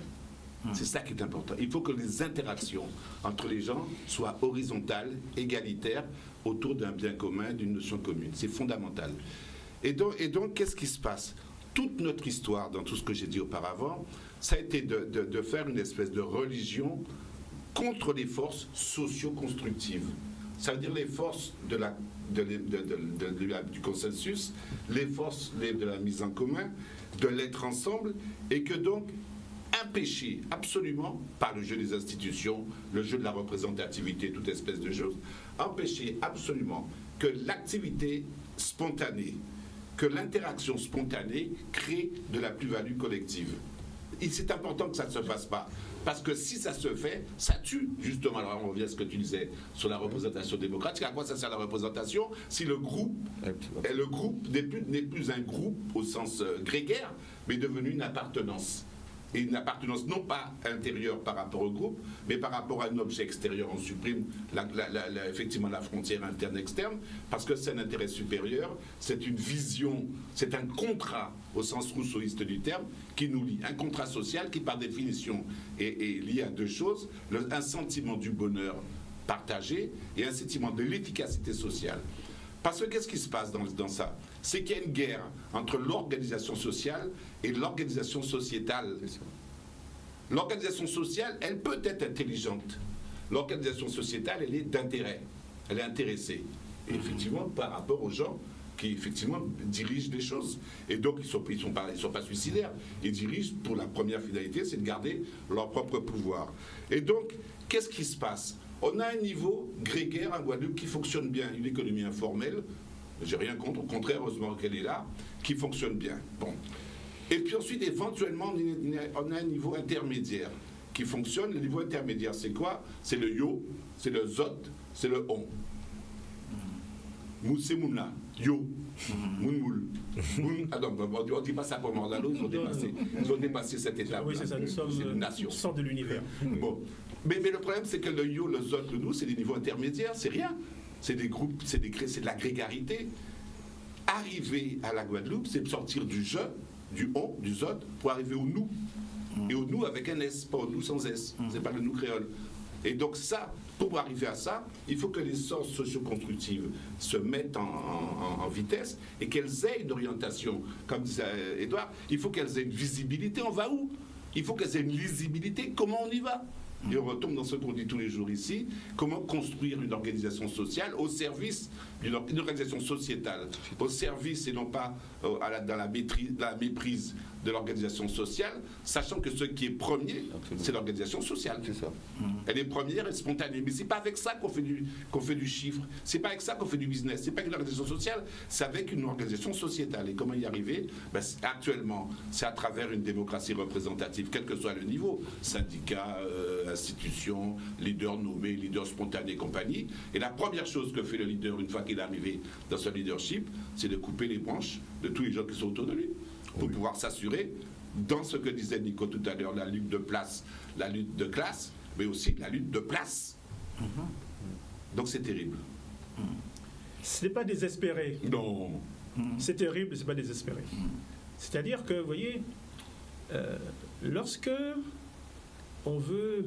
C'est ça qui est important. Il faut que les interactions entre les gens soient horizontales, égalitaires, autour d'un bien commun, d'une notion commune. C'est fondamental. Et donc, qu'est-ce qui se passe? Toute notre histoire, dans tout ce que j'ai dit auparavant, ça a été de faire une espèce de religion contre les forces socio-constructives. Ça veut dire les forces du consensus, les forces de la mise en commun, de l'être ensemble, et que donc empêcher absolument, par le jeu des institutions, le jeu de la représentativité, toute espèce de choses, empêcher absolument que l'activité spontanée, que l'interaction spontanée crée de la plus-value collective. Et c'est important que ça ne se fasse pas. Parce que si ça se fait, ça tue, justement. Alors on revient à ce que tu disais sur la représentation démocratique. À quoi ça sert la représentation si le groupe n'est plus un groupe au sens grégaire, mais devenu une appartenance. Et une appartenance non pas intérieure par rapport au groupe, mais par rapport à un objet extérieur. On supprime effectivement la frontière interne-externe, parce que c'est un intérêt supérieur, c'est une vision, c'est un contrat, au sens rousseauiste du terme, qui nous lie. Un contrat social qui, par définition, est lié à deux choses, un sentiment du bonheur partagé et un sentiment de l'efficacité sociale. Parce que qu'est-ce qui se passe dans ça? C'est qu'il y a une guerre entre l'organisation sociale et l'organisation sociétale. L'organisation sociale, elle peut être intelligente. L'organisation sociétale, elle est d'intérêt. Elle est intéressée. Et effectivement, par rapport aux gens qui, effectivement, dirigent les choses. Et donc, ils sont pas suicidaires. Ils dirigent pour la première finalité, c'est de garder leur propre pouvoir. Et donc, qu'est-ce qui se passe? On a un niveau grégaire en Guadeloupe qui fonctionne bien, une économie informelle, j'ai rien contre, au contraire, heureusement qu'elle est là, qui fonctionne bien. Bon. Et puis ensuite, éventuellement, on a un niveau intermédiaire qui fonctionne. Le niveau intermédiaire, c'est quoi? C'est le yo, c'est le zot, c'est le on. C'est mouna, yo, moun moul. On ne dit pas ça pour Mandalo, ils ont dépassé cette étape. Oui, c'est ça, nous sommes une nation. Sorte de l'univers. Bon. Mais le problème, c'est que le yo, le zot, le nous, c'est des niveaux intermédiaires, c'est rien. C'est des groupes, c'est de la grégarité. Arriver à la Guadeloupe, c'est sortir du je, du on, du zot, pour arriver au nous. Et au nous avec un S, pas au nous sans S. C'est pas le nous créole. Et donc ça, pour arriver à ça, il faut que les sources socio-constructives se mettent en vitesse et qu'elles aient une orientation. Comme disait Édouard, il faut qu'elles aient une visibilité. On va où? Il faut qu'elles aient une lisibilité. Comment on y va? Et on retombe dans ce qu'on dit tous les jours ici, comment construire une organisation sociale au service d'une organisation sociétale, au service et non pas dans la méprise de l'organisation sociale, sachant que ce qui est premier, c'est l'organisation sociale. C'est ça. Elle est première, elle est spontanée. Mais c'est pas avec ça qu'on fait du chiffre. C'est pas avec ça qu'on fait du business. C'est pas avec une organisation sociale, c'est avec une organisation sociétale. Et comment y arriver? Actuellement, c'est à travers une démocratie représentative, quel que soit le niveau, syndicats, institutions, leaders nommés, leaders spontanés et compagnie. Et la première chose que fait le leader une fois qu'il est arrivé dans ce leadership, c'est de couper les branches de tous les gens qui sont autour de lui, pour pouvoir s'assurer, dans ce que disait Nico tout à l'heure, la lutte de place, la lutte de classe, mais aussi la lutte de place. Donc c'est terrible. Ce n'est pas désespéré. Non. C'est terrible, c'est pas désespéré. C'est-à-dire que, vous voyez, lorsque on veut,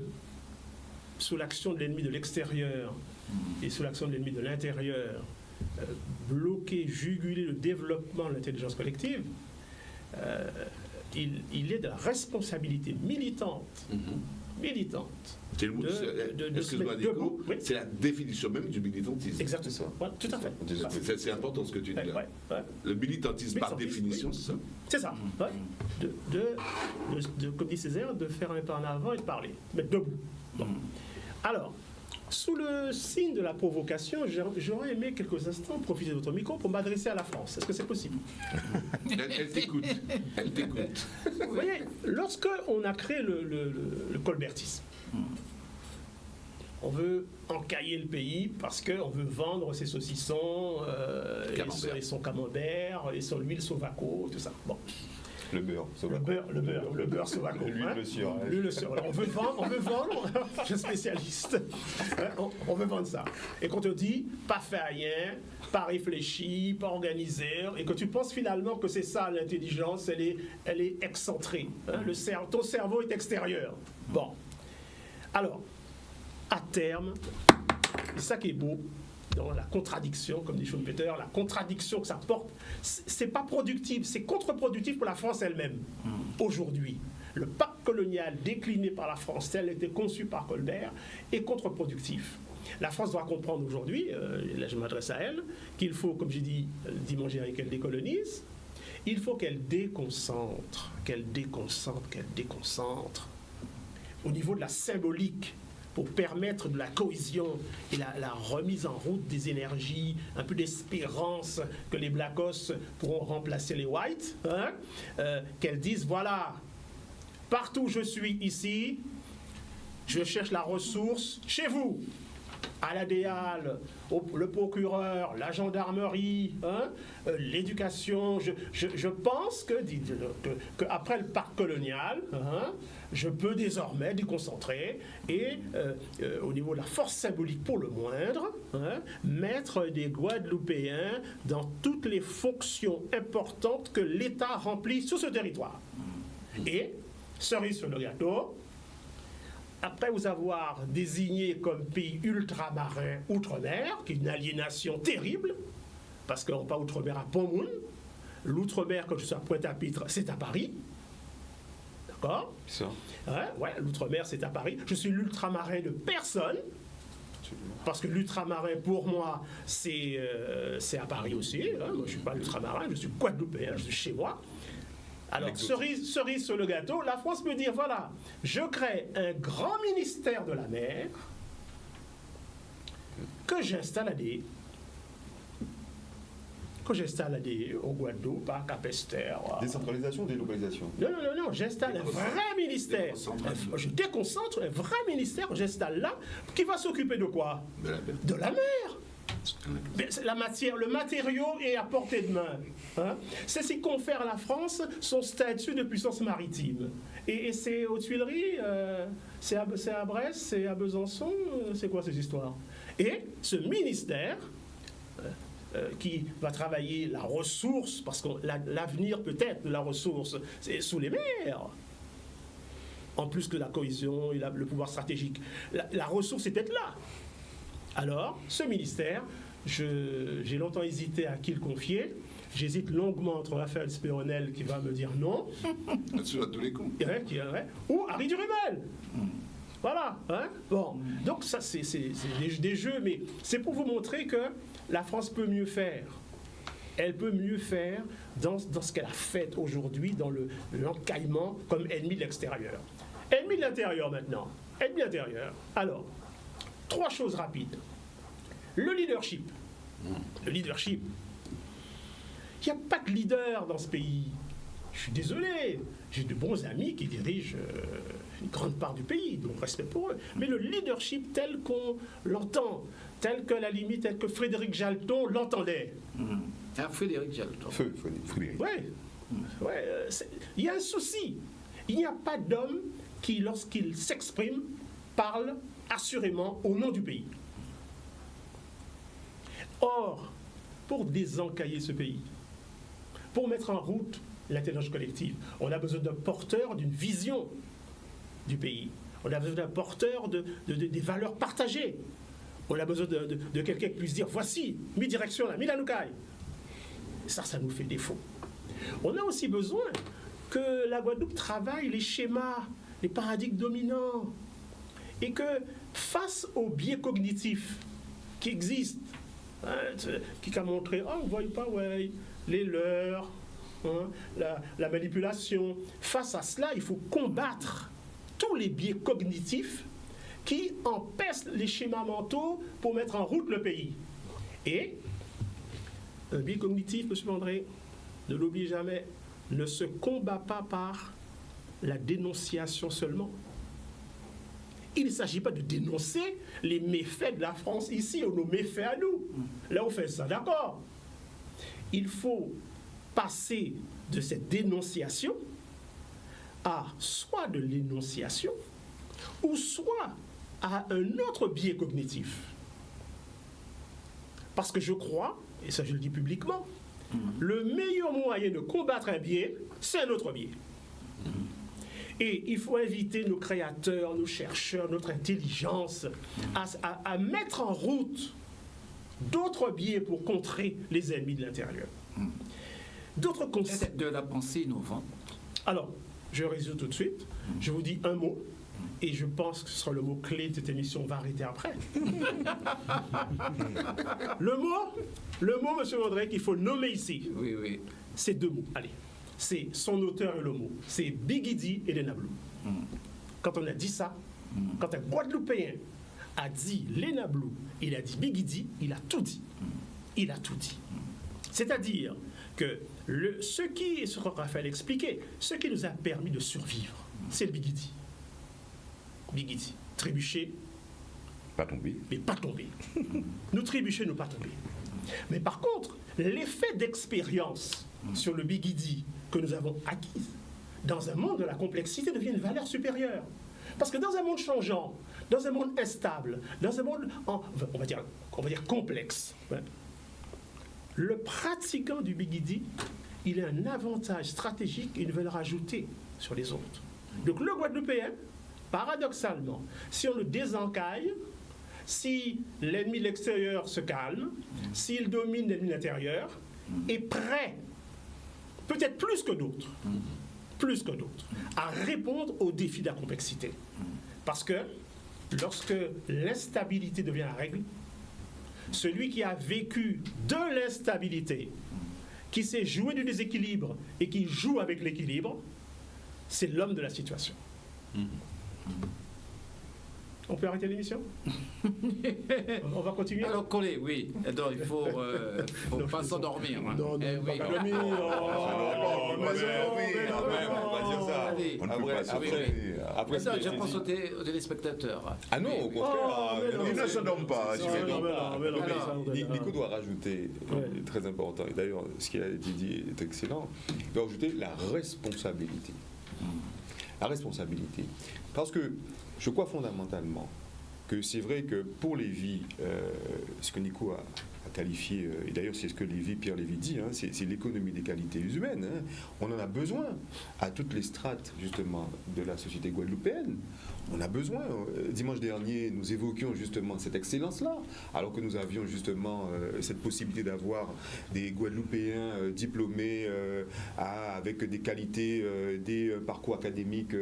sous l'action de l'ennemi de l'extérieur et sous l'action de l'ennemi de l'intérieur, bloquer, juguler le développement de l'intelligence collective, il est de la responsabilité militante, C'est le mot- de excuse-moi, se mettre Nico, debout. Oui. c'est la définition même du militantisme. Exactement. Ouais, tout à fait. C'est important ce que tu dis là. Ouais. Le militantisme, par Militantisme, définition, oui. c'est ça. C'est ça. Ouais. Comme dit Césaire, de faire un pas en avant et de parler. Mettre debout. Bon. Alors, sous le signe de la provocation, j'aurais aimé quelques instants profiter de votre micro pour m'adresser à la France. Est-ce que c'est possible? Elle t'écoute. Elle t'écoute. Vous voyez, lorsque on a créé le colbertisme, on veut encailler le pays parce qu'on veut vendre ses saucissons, et son camembert, et son huile Sovaco, tout ça. Bon. Le beurre, Le beurre Sovaco. L'huile hein. de sire, ouais. L'huile de sire. Alors, on veut vendre, je suis spécialiste. On veut vendre ça. Et qu'on te dit, pas fait rien, pas réfléchi, pas organisé, et que tu penses finalement que c'est ça l'intelligence, elle est excentrée. Hein. Ton cerveau est extérieur. Bon. Alors, à terme, c'est ça qui est beau dans la contradiction, comme dit Schumpeter, la contradiction que ça porte, c'est pas productif, c'est contre-productif pour la France elle-même. Aujourd'hui, le pacte colonial décliné par la France, tel était conçu par Colbert, est contre-productif. La France doit comprendre aujourd'hui, et là je m'adresse à elle, qu'il faut, comme j'ai dit dimanche dernier, qu'elle décolonise, il faut qu'elle déconcentre au niveau de la symbolique, pour permettre de la cohésion et la remise en route des énergies, un peu d'espérance que les Blackos pourront remplacer les Whites, hein, qu'elles disent, voilà, partout où je suis ici, je cherche la ressource chez vous, à la DEAL, le procureur, la gendarmerie, hein, l'éducation. Je pense que après le pacte colonial, hein, je peux désormais déconcentrer et, au niveau de la force symbolique pour le moindre, hein, mettre des Guadeloupéens dans toutes les fonctions importantes que l'État remplit sur ce territoire. Et, cerise sur le gâteau, après vous avoir désigné comme pays ultramarin outre-mer, qui est une aliénation terrible, parce qu'on pas outre-mer à Pont-Moune, l'outre-mer, quand je suis à Pointe-à-Pitre, c'est à Paris. D'accord? Ça. Ouais, l'outre-mer, c'est à Paris. Je suis l'ultramarin de personne, parce que l'ultramarin, pour moi, c'est à Paris aussi. Hein. Moi, je ne suis pas l'ultramarin, je suis guadeloupéen, je suis chez moi. Alors, cerise sur le gâteau, la France peut dire, voilà, je crée un grand ministère de la mer que j'installe à des... au Guadeloupe, à Cap-Esther. Décentralisation, délocalisation. Non, j'installe un vrai ministère. Je déconcentre un vrai ministère, j'installe là, qui va s'occuper de quoi? De la mer. La matière, le matériau est à portée de main. Hein? C'est ce qui confère à la France son statut de puissance maritime. Et c'est aux Tuileries, c'est à Brest, c'est à Besançon, c'est quoi ces histoires? Et ce ministère qui va travailler la ressource, parce que l'avenir peut-être de la ressource, c'est sous les mers. En plus que la cohésion et le pouvoir stratégique. La ressource est peut-être là. Alors, ce ministère, j'ai longtemps hésité à qui le confier. J'hésite longuement entre Raphaël Spéronel qui va me dire non. Sur tous les coups. Ou Harry Durumel. Voilà. Hein? Bon. Donc, ça, c'est des jeux, mais c'est pour vous montrer que la France peut mieux faire. Elle peut mieux faire dans ce qu'elle a fait aujourd'hui, dans l'encaillement comme ennemi de l'extérieur. Ennemi de l'intérieur maintenant. Ennemi de l'intérieur. Alors, 3 choses rapides. Le leadership. Le leadership. Il n'y a pas de leader dans ce pays. Je suis désolé. J'ai de bons amis qui dirigent une grande part du pays, donc respect pour eux. Mais le leadership tel qu'on l'entend, tel que la limite, tel que Frédéric Jalton l'entendait. Frédéric Jalton. Frédéric. Ouais, il y a un souci. Il n'y a pas d'homme qui, lorsqu'il s'exprime, parle assurément au nom du pays. Or, pour désencailler ce pays, pour mettre en route l'intelligence collective, on a besoin d'un porteur d'une vision du pays. On a besoin d'un porteur des valeurs partagées. On a besoin de quelqu'un qui puisse dire, voici, mi direction là, mi lanoukaï. Ça nous fait défaut. On a aussi besoin que la Guadeloupe travaille les schémas, les paradigmes dominants, et que face aux biais cognitifs qui existent, qui a montré, oh, vous voyez pas, ouais, les leurs, la manipulation, face à cela, il faut combattre tous les biais cognitifs qui empêchent les schémas mentaux pour mettre en route le pays. Et un biais cognitif, M. André, ne l'oubliez jamais, ne se combat pas par la dénonciation seulement. Il ne s'agit pas de dénoncer les méfaits de la France ici, ou nos méfaits à nous. Là, on fait ça, d'accord. Il faut passer de cette dénonciation à soit de l'énonciation, ou soit à un autre biais cognitif. Parce que je crois, et ça je le dis publiquement, le meilleur moyen de combattre un biais, c'est un autre biais. Et il faut inviter nos créateurs, nos chercheurs, notre intelligence à mettre en route d'autres biais pour contrer les ennemis de l'intérieur. D'autres concepts. De la pensée innovante. Alors, je résume tout de suite. Je vous dis un mot. Et je pense que ce sera le mot-clé de cette émission. On va arrêter après. Le mot, M. André, qu'il faut nommer ici. Oui, oui. C'est deux mots. Allez. C'est son auteur et le mot. C'est Bigidi et Lena Blue. Quand on a dit ça, quand un Guadeloupéen a dit Lena Blue, il a dit Bigidi, il a tout dit. Il a tout dit. C'est-à-dire que ce que Raphaël expliquait, ce qui nous a permis de survivre, c'est le Bigidi. Bigidi. Trébucher. Pas tomber. Mais pas tomber. Nous trébucher, nous pas tomber. Mais par contre, l'effet d'expérience sur le Bigidi que nous avons acquis dans un monde de la complexité devient une valeur supérieure. Parce que dans un monde changeant, dans un monde instable, dans un monde, on va dire complexe, le pratiquant du Bigidi, il a un avantage stratégique et une valeur ajoutée sur les autres. Donc le Guadeloupéen, paradoxalement, si on le désencaille, si l'ennemi de l'extérieur se calme, s'il domine l'ennemi intérieur, est prêt, peut-être plus que d'autres, à répondre aux défis de la complexité. Parce que lorsque l'instabilité devient la règle, celui qui a vécu de l'instabilité, qui sait jouer du déséquilibre et qui joue avec l'équilibre, c'est l'homme de la situation. On peut arrêter l'émission? On va continuer? Alors, Collet, oui. Alors, il faut pas s'endormir. Non, oui. pas dormir. On va dire ça. Allez. On ne peut pas Après, Non, je pense aux téléspectateurs. Ah non, au contraire. Il ne se donne pas. Nico doit rajouter, très important, et d'ailleurs ce qui a été dit est excellent, il doit rajouter la responsabilité. La responsabilité. Parce que je crois fondamentalement que c'est vrai que pour Lévy, ce que Nico a qualifié, et d'ailleurs c'est ce que Pierre Lévy dit, c'est l'économie des qualités humaines. On en a besoin à toutes les strates justement de la société guadeloupéenne. On a besoin. Dimanche dernier, nous évoquions justement cette excellence-là, alors que nous avions justement cette possibilité d'avoir des Guadeloupéens diplômés avec des qualités, des parcours académiques,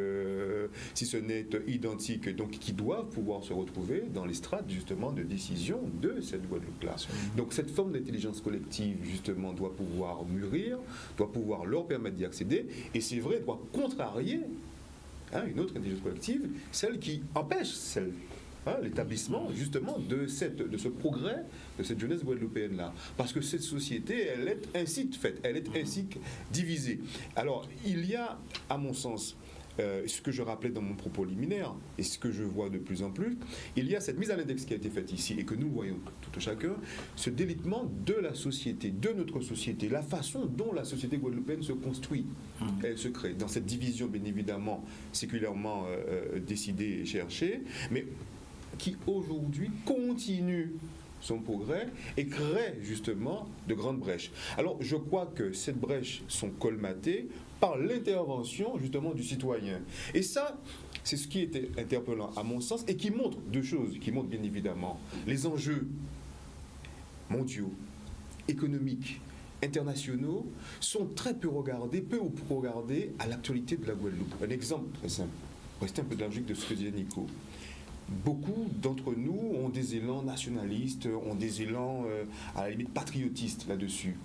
si ce n'est identiques, donc qui doivent pouvoir se retrouver dans les strates justement de décision de cette Guadeloupe-là. Donc cette forme d'intelligence collective justement doit pouvoir mûrir, doit pouvoir leur permettre d'y accéder, et c'est vrai, doit contrarier une autre intelligence collective, celle qui empêche l'établissement justement de ce progrès, de cette jeunesse guadeloupéenne-là. Parce que cette société, elle est ainsi faite, elle est ainsi divisée. Alors, il y a, à mon sens, ce que je rappelais dans mon propos liminaire, et ce que je vois de plus en plus, il y a cette mise à l'index qui a été faite ici, et que nous voyons tout chacun, ce délitement de la société, de notre société, la façon dont la société guadeloupéenne se construit, elle se crée, dans cette division bien évidemment séculairement décidée et cherchée, mais qui aujourd'hui continue son progrès et crée justement de grandes brèches. Alors je crois que ces brèches sont colmatées par l'intervention justement du citoyen. Et ça, c'est ce qui était interpellant à mon sens et qui montre deux choses, qui montrent bien évidemment les enjeux mondiaux, économiques, internationaux sont très peu regardés, peu ou peu regardés à l'actualité de la Guadeloupe. Un exemple très simple, restez un peu dans la logique de ce que disait Nico. Beaucoup d'entre nous ont des élans nationalistes, ont des élans à la limite patriotistes là-dessus.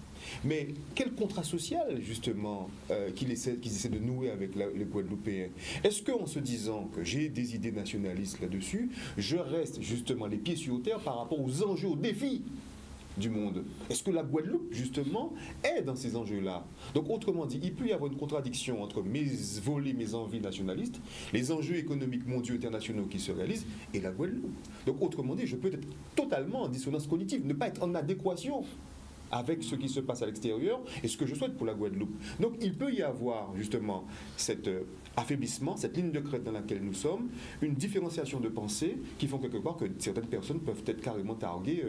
Mais quel contrat social, justement, qu'ils essaient de nouer avec les Guadeloupéens? Est-ce qu'en se disant que j'ai des idées nationalistes là-dessus, je reste justement les pieds sur terre par rapport aux enjeux, aux défis du monde? Est-ce que la Guadeloupe, justement, est dans ces enjeux-là? Donc, autrement dit, il peut y avoir une contradiction entre mes volets, mes envies nationalistes, les enjeux économiques mondiaux internationaux qui se réalisent, et la Guadeloupe. Donc, autrement dit, je peux être totalement en dissonance cognitive, ne pas être en adéquation avec ce qui se passe à l'extérieur et ce que je souhaite pour la Guadeloupe. Donc, il peut y avoir, justement, cet affaiblissement, cette ligne de crête dans laquelle nous sommes, une différenciation de pensée qui font quelque part que certaines personnes peuvent être carrément targuées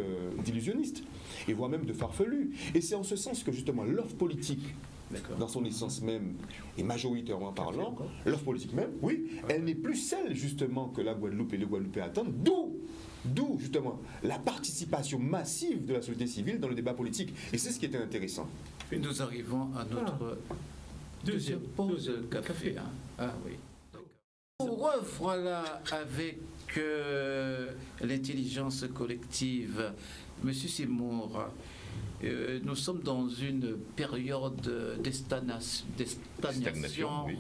d'illusionnistes et voire même de farfelus. Et c'est en ce sens que justement l'offre politique, dans son essence même et majoritairement parlant, l'offre politique même, oui, elle n'est plus celle justement que la Guadeloupe et les Guadeloupéens attendent, d'où justement la participation massive de la société civile dans le débat politique. Et c'est ce qui était intéressant. Nous arrivons à notre deuxième pause café. Hein. Ah oui. On revoilà avec l'intelligence collective. Monsieur Seymour, nous sommes dans une période d'estagnation, oui.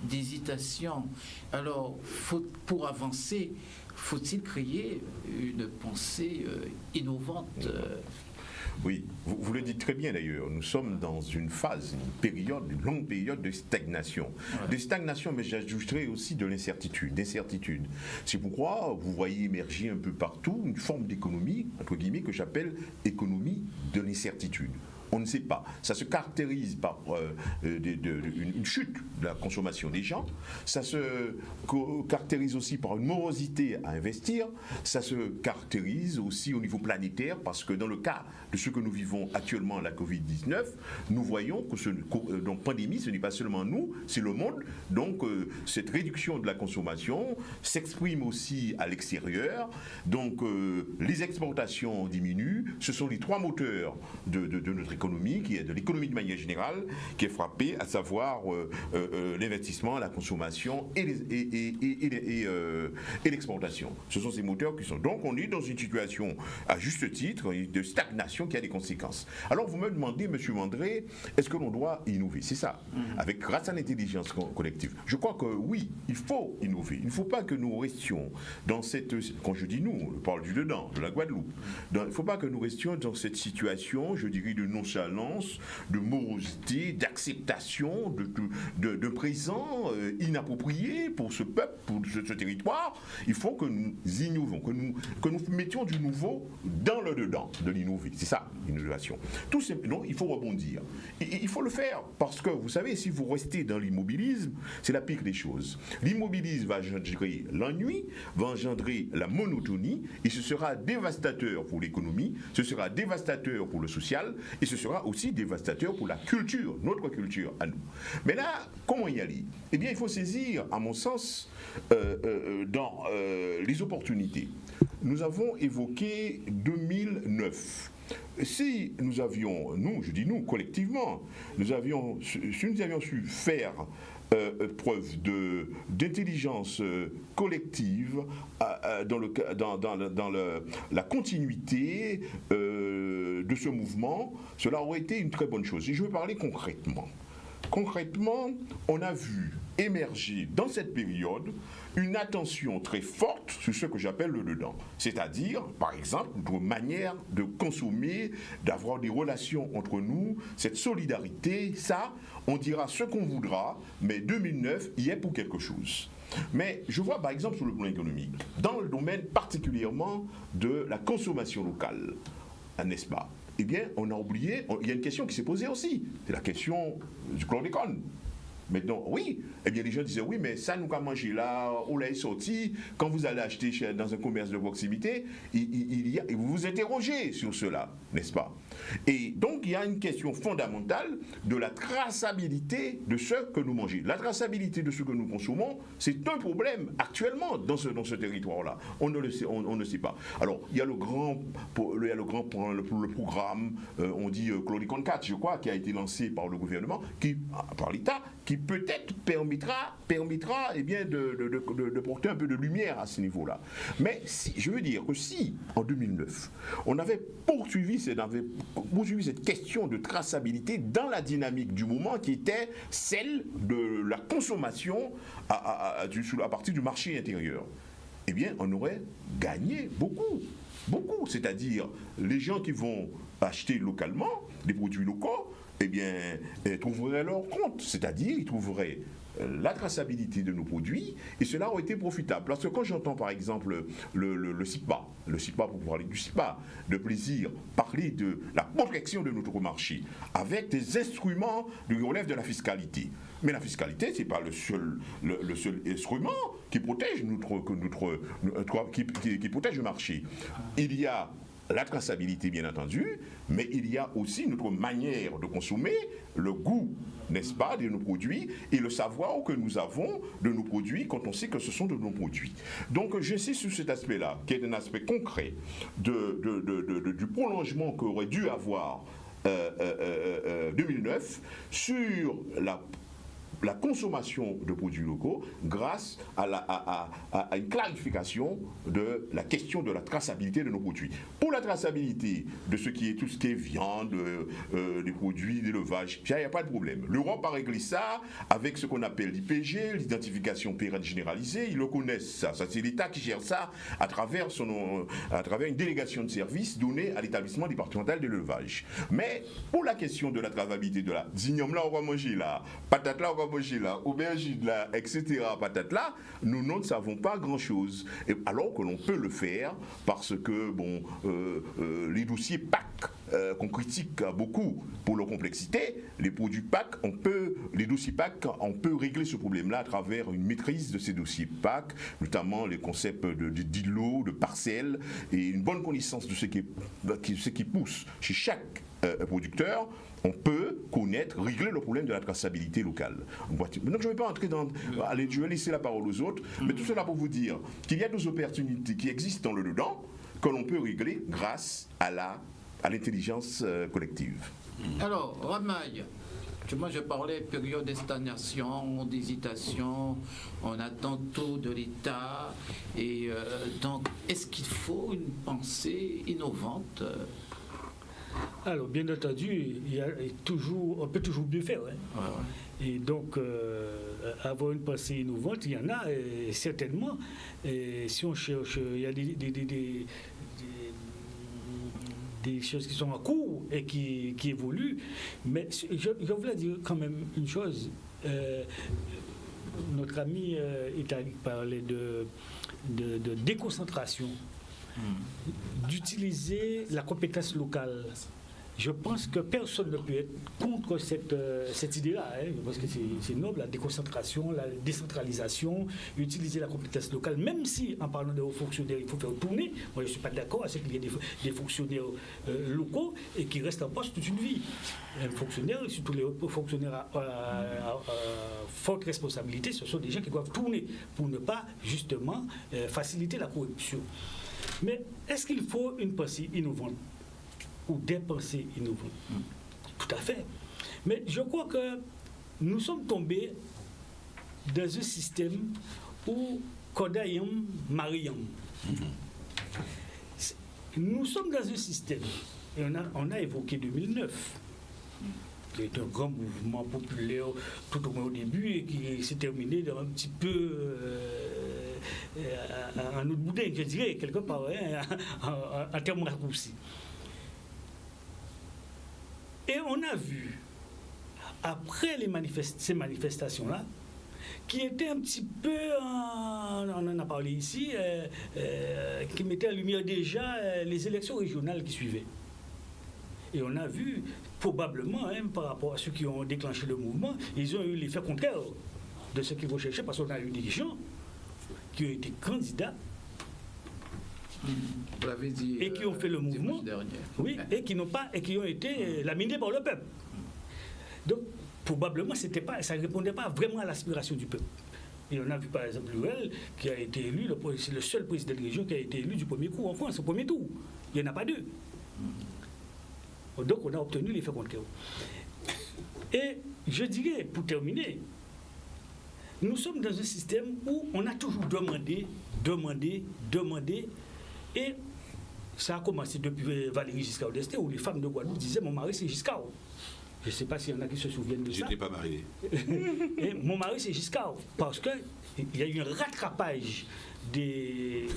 D'hésitation. Alors, pour avancer, faut-il créer une pensée innovante? Oui, vous le dites très bien d'ailleurs. Nous sommes dans une phase, une longue période de stagnation. Ouais. De stagnation, mais j'ajouterais aussi de l'incertitude, d'incertitude. C'est pourquoi vous voyez émerger un peu partout une forme d'économie, entre guillemets, que j'appelle économie de l'incertitude. On ne sait pas. Ça se caractérise par une chute de la consommation des gens. Ça se caractérise aussi par une morosité à investir. Ça se caractérise aussi au niveau planétaire parce que dans le cas de ce que nous vivons actuellement, la Covid-19, nous voyons que donc pandémie, ce n'est pas seulement nous, c'est le monde. Donc cette réduction de la consommation s'exprime aussi à l'extérieur. Donc les exportations diminuent. Ce sont les trois moteurs de notre économie, qui est de l'économie de manière générale, qui est frappée, à savoir l'investissement, la consommation et l'exportation. Ce sont ces moteurs qui sont. Donc on est dans une situation, à juste titre, de stagnation qui a des conséquences. Alors vous me demandez, M. Mandré, est-ce que l'on doit innover? C'est ça, grâce à l'intelligence collective. Je crois que oui, il faut innover. Il ne faut pas que nous restions dans cette, quand je dis nous, je parle du dedans, de la Guadeloupe, il ne faut pas que nous restions dans cette situation, je dirais, de nonchalance, de morosité, d'acceptation, de présent inapproprié pour ce peuple, pour ce territoire. Il faut que nous innovons, que nous mettions du nouveau dans le dedans de l'innover. C'est ça, l'innovation. Tout simplement, il faut rebondir. Il faut le faire parce que, vous savez, si vous restez dans l'immobilisme, c'est la pire des choses. L'immobilisme va engendrer l'ennui, va engendrer la monotonie, et ce sera dévastateur pour l'économie, ce sera dévastateur pour le social, et ce sera aussi dévastateur pour la culture, notre culture à nous. Mais là, comment y aller? Eh bien, il faut saisir, à mon sens, dans les opportunités. Nous avons évoqué 2009. Si nous avions, je dis nous, collectivement, si nous avions su faire preuve d'intelligence collective dans la continuité de ce mouvement, cela aurait été une très bonne chose. Et je veux parler concrètement. Concrètement, on a vu émerger dans cette période une attention très forte sur ce que j'appelle le dedans. C'est-à-dire, par exemple, notre manière de consommer, d'avoir des relations entre nous, cette solidarité, ça, on dira ce qu'on voudra, mais 2009 y est pour quelque chose. Mais je vois par exemple sur le plan économique, dans le domaine particulièrement de la consommation locale, n'est-ce pas? Eh bien, on a oublié, il y a une question qui s'est posée aussi, c'est la question du chlordécone. Maintenant, oui, eh bien les gens disaient oui, mais ça nous a mangé là, on l'a sorti. Quand vous allez acheter dans un commerce de proximité, vous vous interrogez sur cela, n'est-ce pas? Et donc il y a une question fondamentale de la traçabilité de ce que nous mangeons. La traçabilité de ce que nous consommons, c'est un problème actuellement dans ce territoire-là. On ne le sait, on ne sait pas. Alors il y a le programme, on dit Chloricon 4, je crois, qui a été lancé par le gouvernement, par l'État, qui peut-être permettra eh bien, de porter un peu de lumière à ce niveau-là. Mais je veux dire que si, en 2009, on avait poursuivi cette question de traçabilité dans la dynamique du moment qui était celle de la consommation à partir du marché intérieur, eh bien, on aurait gagné beaucoup. C'est-à-dire, les gens qui vont acheter localement des produits locaux, eh bien, trouveraient leur compte. C'est-à-dire, ils trouveraient la traçabilité de nos produits, et cela aurait été profitable. Parce que quand j'entends par exemple le CIPA, pour parler du CIPA, de plaisir, parler de la protection de notre marché, avec des instruments qui relèvent de la fiscalité. Mais la fiscalité, ce n'est pas le seul instrument qui protège qui protège le marché. Il y a la traçabilité, bien entendu, mais il y a aussi notre manière de consommer, le goût, n'est-ce pas, de nos produits et le savoir que nous avons de nos produits quand on sait que ce sont de nos produits. Donc, j'insiste sur cet aspect-là, qui est un aspect concret du prolongement qu'aurait dû avoir 2009 sur la consommation de produits locaux grâce à une clarification de la question de la traçabilité de nos produits. Pour la traçabilité de tout ce qui est viande, des produits d'élevage, il n'y a pas de problème. L'Europe a réglé ça avec ce qu'on appelle l'IPG, l'identification pérenne généralisée. Ils le connaissent, ça. C'est l'État qui gère ça à travers une délégation de services donnée à l'établissement départemental de l'élevage. Mais pour la question de la traçabilité de la zignum là, on va manger là, patate là, on va manger là, aubergine là, etc., patate là, nous ne savons pas grand-chose. Alors que l'on peut le faire parce que, les dossiers PAC qu'on critique beaucoup pour leur complexité, les produits PAC, les dossiers PAC, on peut régler ce problème-là à travers une maîtrise de ces dossiers PAC, notamment les concepts d'îlots, de parcelles, et une bonne connaissance de ce qui pousse chez chaque producteur. On peut régler le problème de la traçabilité locale. Donc je ne vais pas entrer allez, je vais laisser la parole aux autres, mais tout cela pour vous dire qu'il y a des opportunités qui existent dans le dedans que l'on peut régler grâce à l'intelligence collective. Alors, Ramaï, moi je parlais période de stagnation, d'hésitation, on attend tout de l'État, et donc est-ce qu'il faut une pensée innovante? Alors, bien entendu, on peut toujours mieux faire. Hein. Ouais. Et donc, avoir une pensée innovante, il y en a, certainement. Et si on cherche, il y a des choses qui sont en cours et qui évoluent. Mais je voulais dire quand même une chose. Notre ami Italique parlait de déconcentration. D'utiliser la compétence locale. Je pense que personne ne peut être contre cette idée-là, hein, parce que c'est noble, la déconcentration, la décentralisation, utiliser la compétence locale, même si, en parlant de hauts fonctionnaires, il faut faire tourner. Moi, je ne suis pas d'accord à ce qu'il y ait des fonctionnaires locaux et qui restent en poste toute une vie. Un fonctionnaire, surtout les hauts fonctionnaires à forte responsabilité, ce sont des gens qui doivent tourner pour ne pas, justement, faciliter la corruption. Mais est-ce qu'il faut une pensée innovante ou des pensées innovantes? Tout à fait. Mais je crois que nous sommes tombés dans un système où Kodayam Mariam. Nous sommes dans un système, et on a évoqué 2009, qui est un grand mouvement populaire tout au moins au début et qui s'est terminé dans un petit peu un autre boudin, je dirais, quelque part, hein, en termes raccourcis. Et on a vu, après ces manifestations-là, qui étaient un petit peu, on en a parlé ici, qui mettaient en lumière déjà les élections régionales qui suivaient. Et on a vu, probablement, par rapport à ceux qui ont déclenché le mouvement, ils ont eu l'effet contraire de ce qu'ils recherchaient, parce qu'on a eu des gens qui ont été candidats Vous l'avez dit. et qui ont fait le mouvement, oui, et qui n'ont pas, et qui ont été laminés par le peuple. Donc, probablement, ça ne répondait pas vraiment à l'aspiration du peuple. Et on a vu par exemple Luel, qui a été élu, c'est le seul président de région qui a été élu du premier coup en France, au premier tour. Il n'y en a pas deux. Donc on a obtenu l'effet contraire. Et je dirais, pour terminer, nous sommes dans un système où on a toujours demandé, et ça a commencé depuis Valéry Giscard d'Estaing, où les femmes de Guadeloupe disaient « mon mari c'est Giscard ». Je ne sais pas s'il y en a qui se souviennent de ça. Je n'étais pas marié. Et mon mari c'est Giscard, parce qu'il y a eu un rattrapage des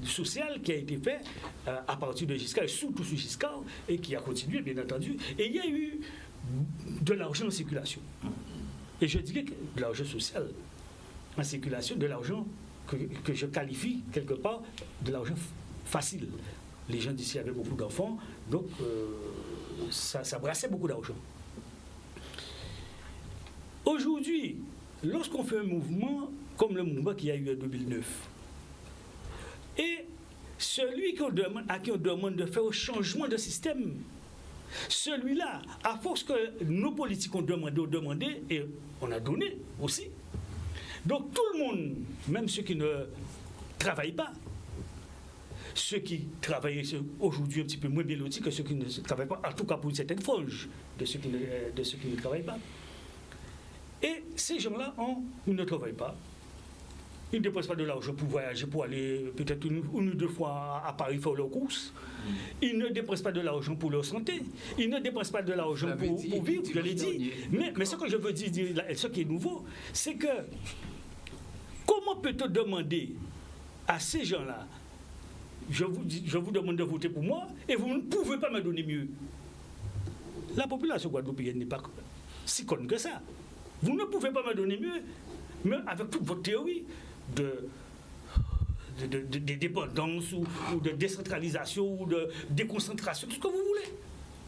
social qui a été fait à partir de Giscard, et surtout sous Giscard, et qui a continué bien entendu. Et il y a eu de l'argent en circulation. Et je dirais que de l'argent social en circulation, de l'argent que je qualifie quelque part de l'argent facile. Les gens d'ici avaient beaucoup d'enfants, donc ça brassait beaucoup d'argent. Aujourd'hui, lorsqu'on fait un mouvement comme le mouvement qu'il y a eu en 2009, et celui à qui on demande de faire un changement de système, celui-là, à force que nos politiques ont demandé, et on a donné aussi. Donc tout le monde, même ceux qui ne travaillent pas, ceux qui travaillent aujourd'hui un petit peu moins bien lotis que ceux qui ne travaillent pas, en tout cas pour une certaine frange de ceux qui ne travaillent pas. Et ces gens-là, ils ne travaillent pas. Ils ne dépensent pas de l'argent pour voyager, pour aller peut-être une ou deux fois à Paris faire leurs courses. Ils ne dépensent pas de l'argent pour leur santé. Ils ne dépensent pas de l'argent pour vivre, je l'ai dit. Mais ce que je veux dire, ce qui est nouveau, c'est que comment peut-on demander à ces gens-là, je vous demande de voter pour moi, et vous ne pouvez pas me donner mieux. La population guadeloupéenne n'est pas si conne que ça. Vous ne pouvez pas me donner mieux, mais avec toute votre théorie de dépendance ou de décentralisation ou de déconcentration, tout ce que vous voulez.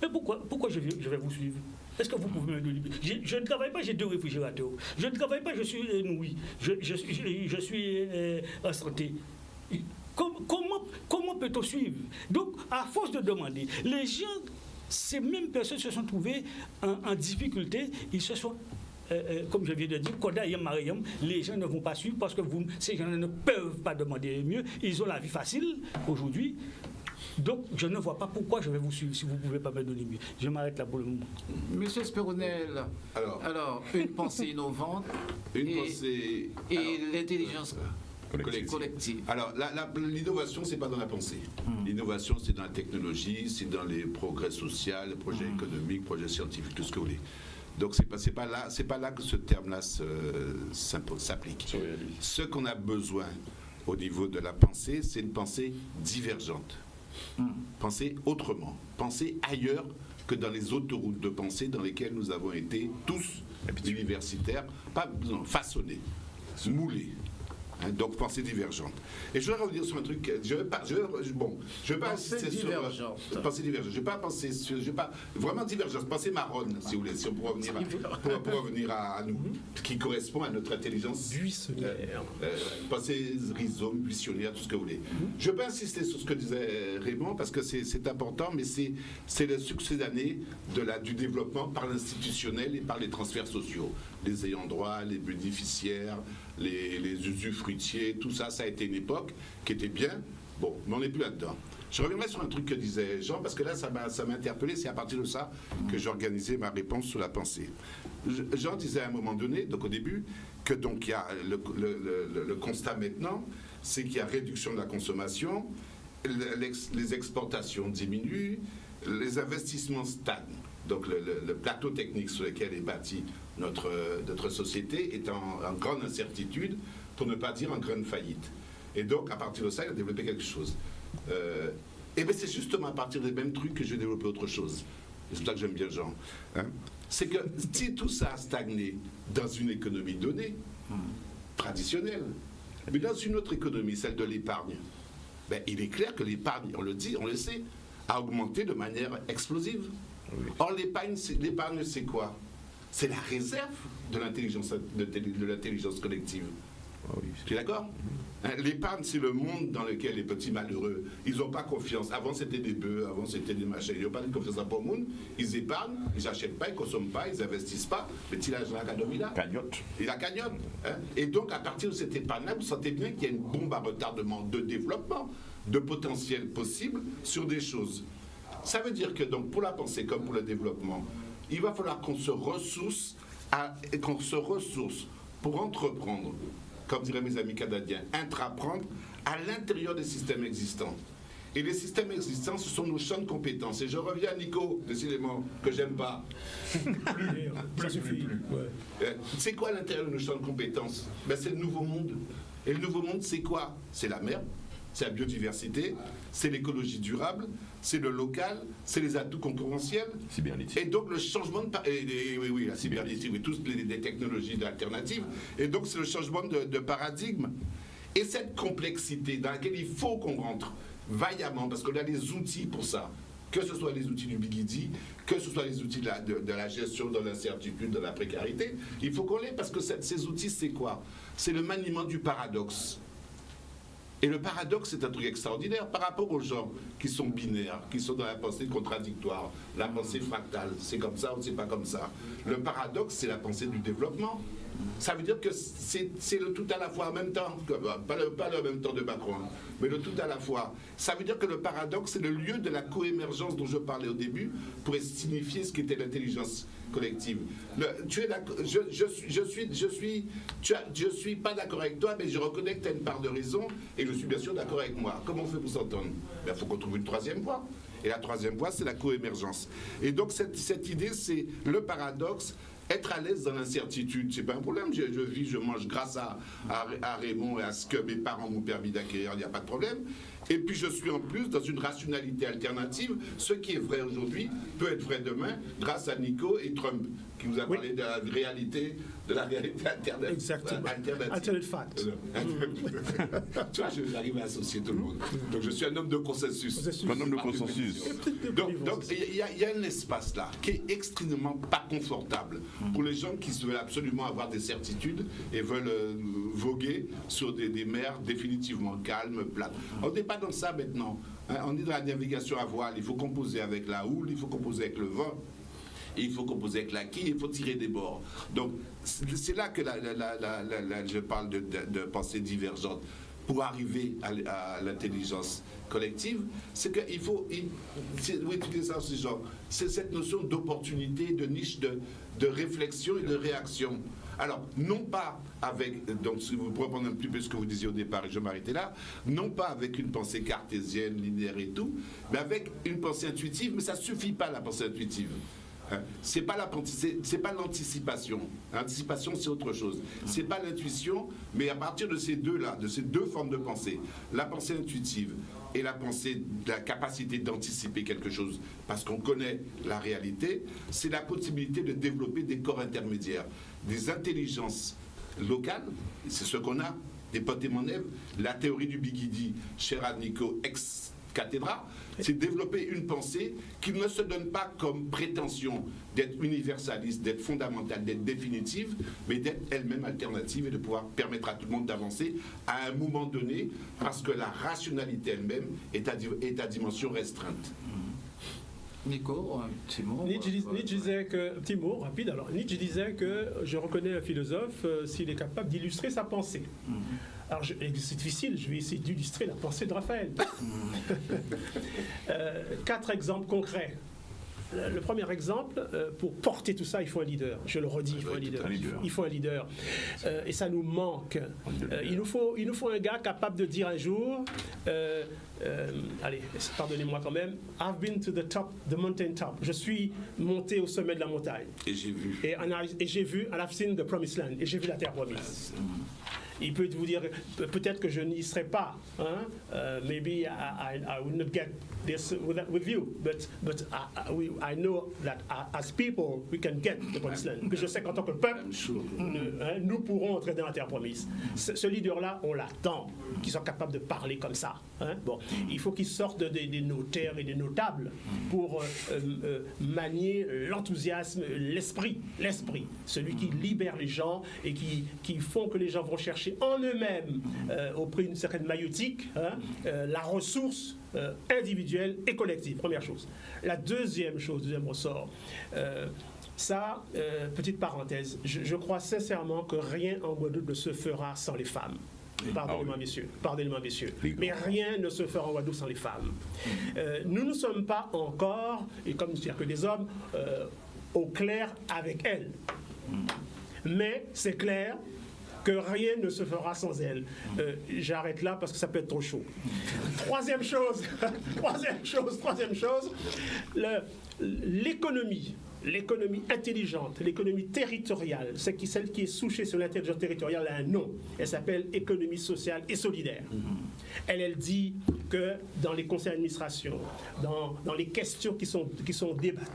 Mais pourquoi je vais vous suivre? Est-ce que vous pouvez me donner? Je ne travaille pas, j'ai 2 réfrigérateurs. Je ne travaille pas, je suis nourri. Je suis en santé. Comment peut-on suivre? Donc, à force de demander, les gens, ces mêmes personnes se sont trouvées en difficulté. Ils se sont, comme je viens de dire, Kodayam Mariam, les gens ne vont pas suivre parce que ces gens ne peuvent pas demander mieux. Ils ont la vie facile aujourd'hui. Donc, je ne vois pas pourquoi je vais vous suivre si vous ne pouvez pas me donner mieux. Je m'arrête là pour le moment. Monsieur Speronel, alors une pensée innovante et l'intelligence collective. Alors, l'innovation, c'est pas dans la pensée. L'innovation, c'est dans la technologie, c'est dans les progrès sociaux, les projets économiques, projets scientifiques, tout ce que vous voulez. Donc, c'est pas là que ce terme-là s'applique. Ce qu'on a besoin au niveau de la pensée, c'est une pensée divergente. Penser autrement, penser ailleurs que dans les autoroutes de pensée dans lesquelles nous avons été tous universitaires, pas façonnés, moulés. Donc pensée divergente. Et je voudrais revenir sur un truc. Je vais pas insister sur pensée divergente. Je vais pas vraiment divergence. Pensée marronne, si vous voulez, si on pourra revenir à nous, qui correspond à notre intelligence buissonnière. Pensée rhizome, buissonnière, tout ce que vous voulez. Je ne vais pas insister sur ce que disait Raymond parce que c'est important, mais c'est le succès d'année du développement par l'institutionnel et par les transferts sociaux, les ayants droit, les bénéficiaires, les usufruitiers, tout ça, ça a été une époque qui était bien. Bon, mais on n'est plus là-dedans. Je reviendrai sur un truc que disait Jean, parce que là, ça m'a interpellé. C'est à partir de ça que j'ai organisé ma réponse sur la pensée. Jean disait à un moment donné, donc au début, que donc il y a le constat maintenant, c'est qu'il y a réduction de la consommation, les exportations diminuent, les investissements stagnent. Donc le plateau technique sur lequel est bâtie notre société est en grande incertitude, pour ne pas dire en grande faillite. Et donc, à partir de ça, il a développé quelque chose. Et bien, c'est justement à partir des mêmes trucs que j'ai développé autre chose. C'est pour ça que j'aime bien Jean. C'est que si tout ça a stagné dans une économie donnée, traditionnelle, mais dans une autre économie, celle de l'épargne, ben, il est clair que l'épargne, on le dit, on le sait, a augmenté de manière explosive. Or, l'épargne, c'est quoi? C'est la réserve de l'intelligence collective. Tu es d'accord? L'épargne, c'est le monde dans lequel les petits malheureux, ils n'ont pas confiance. Avant, c'était des bœufs, avant, c'était des machins. Ils n'ont pas de confiance en le monde. Ils épargnent, ils n'achètent pas, ils ne consomment pas, ils n'investissent pas. Le petit âge de la Cagnotte. Il la cagnotte. Et donc, à partir de cette épargne-là, vous sentez bien qu'il y a une bombe à retardement de développement, de potentiel possible sur des choses. Ça veut dire que, donc, pour la pensée comme pour le développement, il va falloir qu'on se ressource pour entreprendre, comme diraient mes amis canadiens, intraprendre à l'intérieur des systèmes existants. Et les systèmes existants, ce sont nos champs de compétences. Et je reviens à Nico, décidément, que j'aime pas. Ça suffit. Ouais. C'est quoi à l'intérieur de nos champs de compétences? C'est le nouveau monde. Et le nouveau monde, c'est quoi? C'est la mer, c'est la biodiversité, c'est l'écologie durable, c'est le local, c'est les atouts concurrentiels. Cybernétique. Et donc le changement de... Oui, la cybernétique, oui, toutes les technologies alternatives. Et donc c'est le changement de paradigme. Et cette complexité dans laquelle il faut qu'on rentre vaillamment, parce qu'on a les outils pour ça, que ce soit les outils du Bigidi, que ce soit les outils de la gestion de l'incertitude, de la précarité, il faut qu'on l'ait, parce que ces outils, c'est quoi? C'est le maniement du paradoxe. Et le paradoxe, c'est un truc extraordinaire par rapport aux gens qui sont binaires, qui sont dans la pensée contradictoire, la pensée fractale, c'est comme ça ou c'est pas comme ça. Le paradoxe, c'est la pensée du développement. Ça veut dire que c'est le tout à la fois en même temps, pas le même temps de Macron, mais le tout à la fois. Ça veut dire que le paradoxe, c'est le lieu de la coémergence dont je parlais au début, pour signifier ce qu'était l'intelligence collective. Je suis pas d'accord avec toi, mais je reconnais que tu as une part de raison, et je suis bien sûr d'accord avec moi. Comment on fait pour s'entendre? Il faut qu'on trouve une troisième voie. Et la troisième voie, c'est la coémergence. Et donc cette idée, c'est le paradoxe. Être à l'aise dans l'incertitude, c'est pas un problème. Je vis, je mange grâce à Raymond et à ce que mes parents m'ont permis d'acquérir, il n'y a pas de problème. Et puis je suis en plus dans une rationalité alternative. Ce qui est vrai aujourd'hui peut être vrai demain grâce à Nico et Trump, qui vous a parlé de la réalité alternative. Exactement. Alternate fact. Tu vois, j'arrive à associer tout le monde. Donc je suis un homme de consensus. Un homme de consensus. Donc il y a un espace là qui est extrêmement pas confortable pour les gens qui veulent absolument avoir des certitudes et veulent voguer sur des mers définitivement calmes, plates. On n'est pas dans ça maintenant. On est dans la navigation à voile. Il faut composer avec la houle, il faut composer avec le vent. Et il faut composer avec la quille, il faut tirer des bords. Donc, c'est là que je parle de pensée divergente. Pour arriver à l'intelligence collective, c'est qu'il faut... oui, tu dis ça aussi, genre, c'est cette notion d'opportunité, de niche, de réflexion et de réaction. Alors, non pas avec, donc si vous reprenez un petit peu ce que vous disiez au départ, et je m'arrêtais là, non pas avec une pensée cartésienne, linéaire et tout, mais avec une pensée intuitive, mais ça ne suffit pas la pensée intuitive. C'est pas l'anticipation. L'anticipation, c'est autre chose. C'est pas l'intuition, mais à partir de ces deux-là, de ces deux formes de pensée, la pensée intuitive et la pensée de la capacité d'anticiper quelque chose, parce qu'on connaît la réalité, c'est la possibilité de développer des corps intermédiaires, des intelligences locales, c'est ce qu'on a, des potes et mon Ève, la théorie du Bigidi, cher à Nico, ex-cathédra, c'est développer une pensée qui ne se donne pas comme prétention d'être universaliste, d'être fondamentale, d'être définitive, mais d'être elle-même alternative et de pouvoir permettre à tout le monde d'avancer à un moment donné, parce que la rationalité elle-même est à dimension restreinte. Nico, un petit mot. Nietzsche disait que, petit mot rapide, alors Nietzsche disait que je reconnais un philosophe s'il est capable d'illustrer sa pensée. Alors c'est difficile, je vais essayer d'illustrer la pensée de Raphaël. 4 exemples concrets. Le premier exemple, pour porter tout ça, il faut un leader. Je le redis, il faut un leader. Il faut un leader. Et ça nous manque. Il nous faut un gars capable de dire un jour, allez, pardonnez-moi quand même, I've been to the mountain top. Je suis monté au sommet de la montagne. Et j'ai vu. Et j'ai vu, and I've seen the promised land. Et j'ai vu la terre promise. Il peut vous dire, peut-être que je n'y serai pas. Hein? Maybe I will not get this with you, but I know that as people, we can get the promised land. Que je sais qu'en tant que peuple, nous pourrons entrer dans la terre promise. Ce leader-là, on l'attend, qu'il soit capable de parler comme ça. Hein? Bon, il faut qu'il sorte des notaires et des notables pour manier l'enthousiasme, l'esprit, celui qui libère les gens et qui font que les gens vont chercher en eux-mêmes, au prix d'une certaine maïotique, la ressource individuelle et collective, première chose. La deuxième ressort, petite parenthèse, je crois sincèrement que rien en Guadeloupe ne se fera sans les femmes. Pardonnez-moi, messieurs. Mais rien ne se fera en Guadeloupe sans les femmes. Nous ne sommes pas encore, et comme il n'y a que des hommes, au clair avec elles. Mais c'est clair que rien ne se fera sans elles. J'arrête là parce que ça peut être trop chaud. Troisième chose, l'économie intelligente, l'économie territoriale, celle qui est souchée sur l'intelligence territoriale a un nom. Elle s'appelle économie sociale et solidaire. Elle dit que dans les conseils d'administration, dans les questions qui sont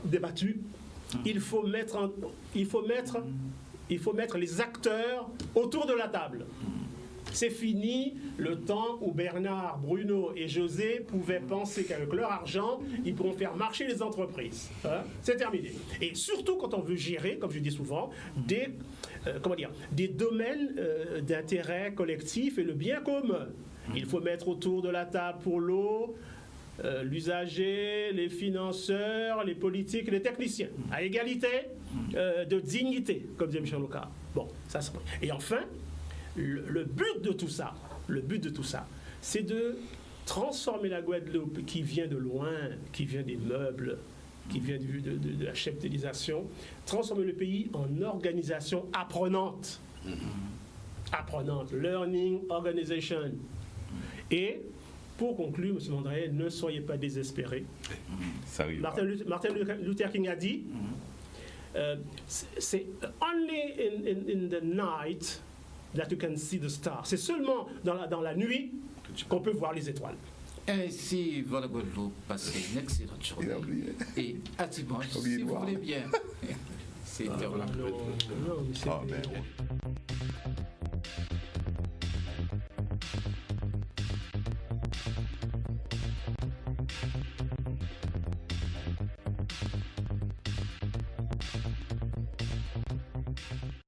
débattues, il faut mettre les acteurs autour de la table. C'est fini le temps où Bernard, Bruno et José pouvaient penser qu'avec leur argent, ils pourront faire marcher les entreprises. C'est terminé. Et surtout quand on veut gérer, comme je dis souvent, des domaines d'intérêt collectif et le bien commun. Il faut mettre autour de la table pour l'eau l'usager, les financeurs, les politiques, les techniciens, à égalité de dignité, comme disait Michel Locard. Bon, ça c'est... Et enfin, le but de tout ça, c'est de transformer la Guadeloupe qui vient de loin, qui vient des meubles, qui vient de la cheptélisation, transformer le pays en organisation apprenante. Apprenante, learning organization. Et pour conclure, M. Mandré, ne soyez pas désespérés. Ça arrive. Martin Luther King a dit, c'est only in the night that you can see the stars. C'est seulement dans la nuit qu'on peut voir les étoiles. Ainsi, voilà Guadeloupe, passez une excellente journée. Et à dimanche, si vous voulez bien. C'est Non, mais c'est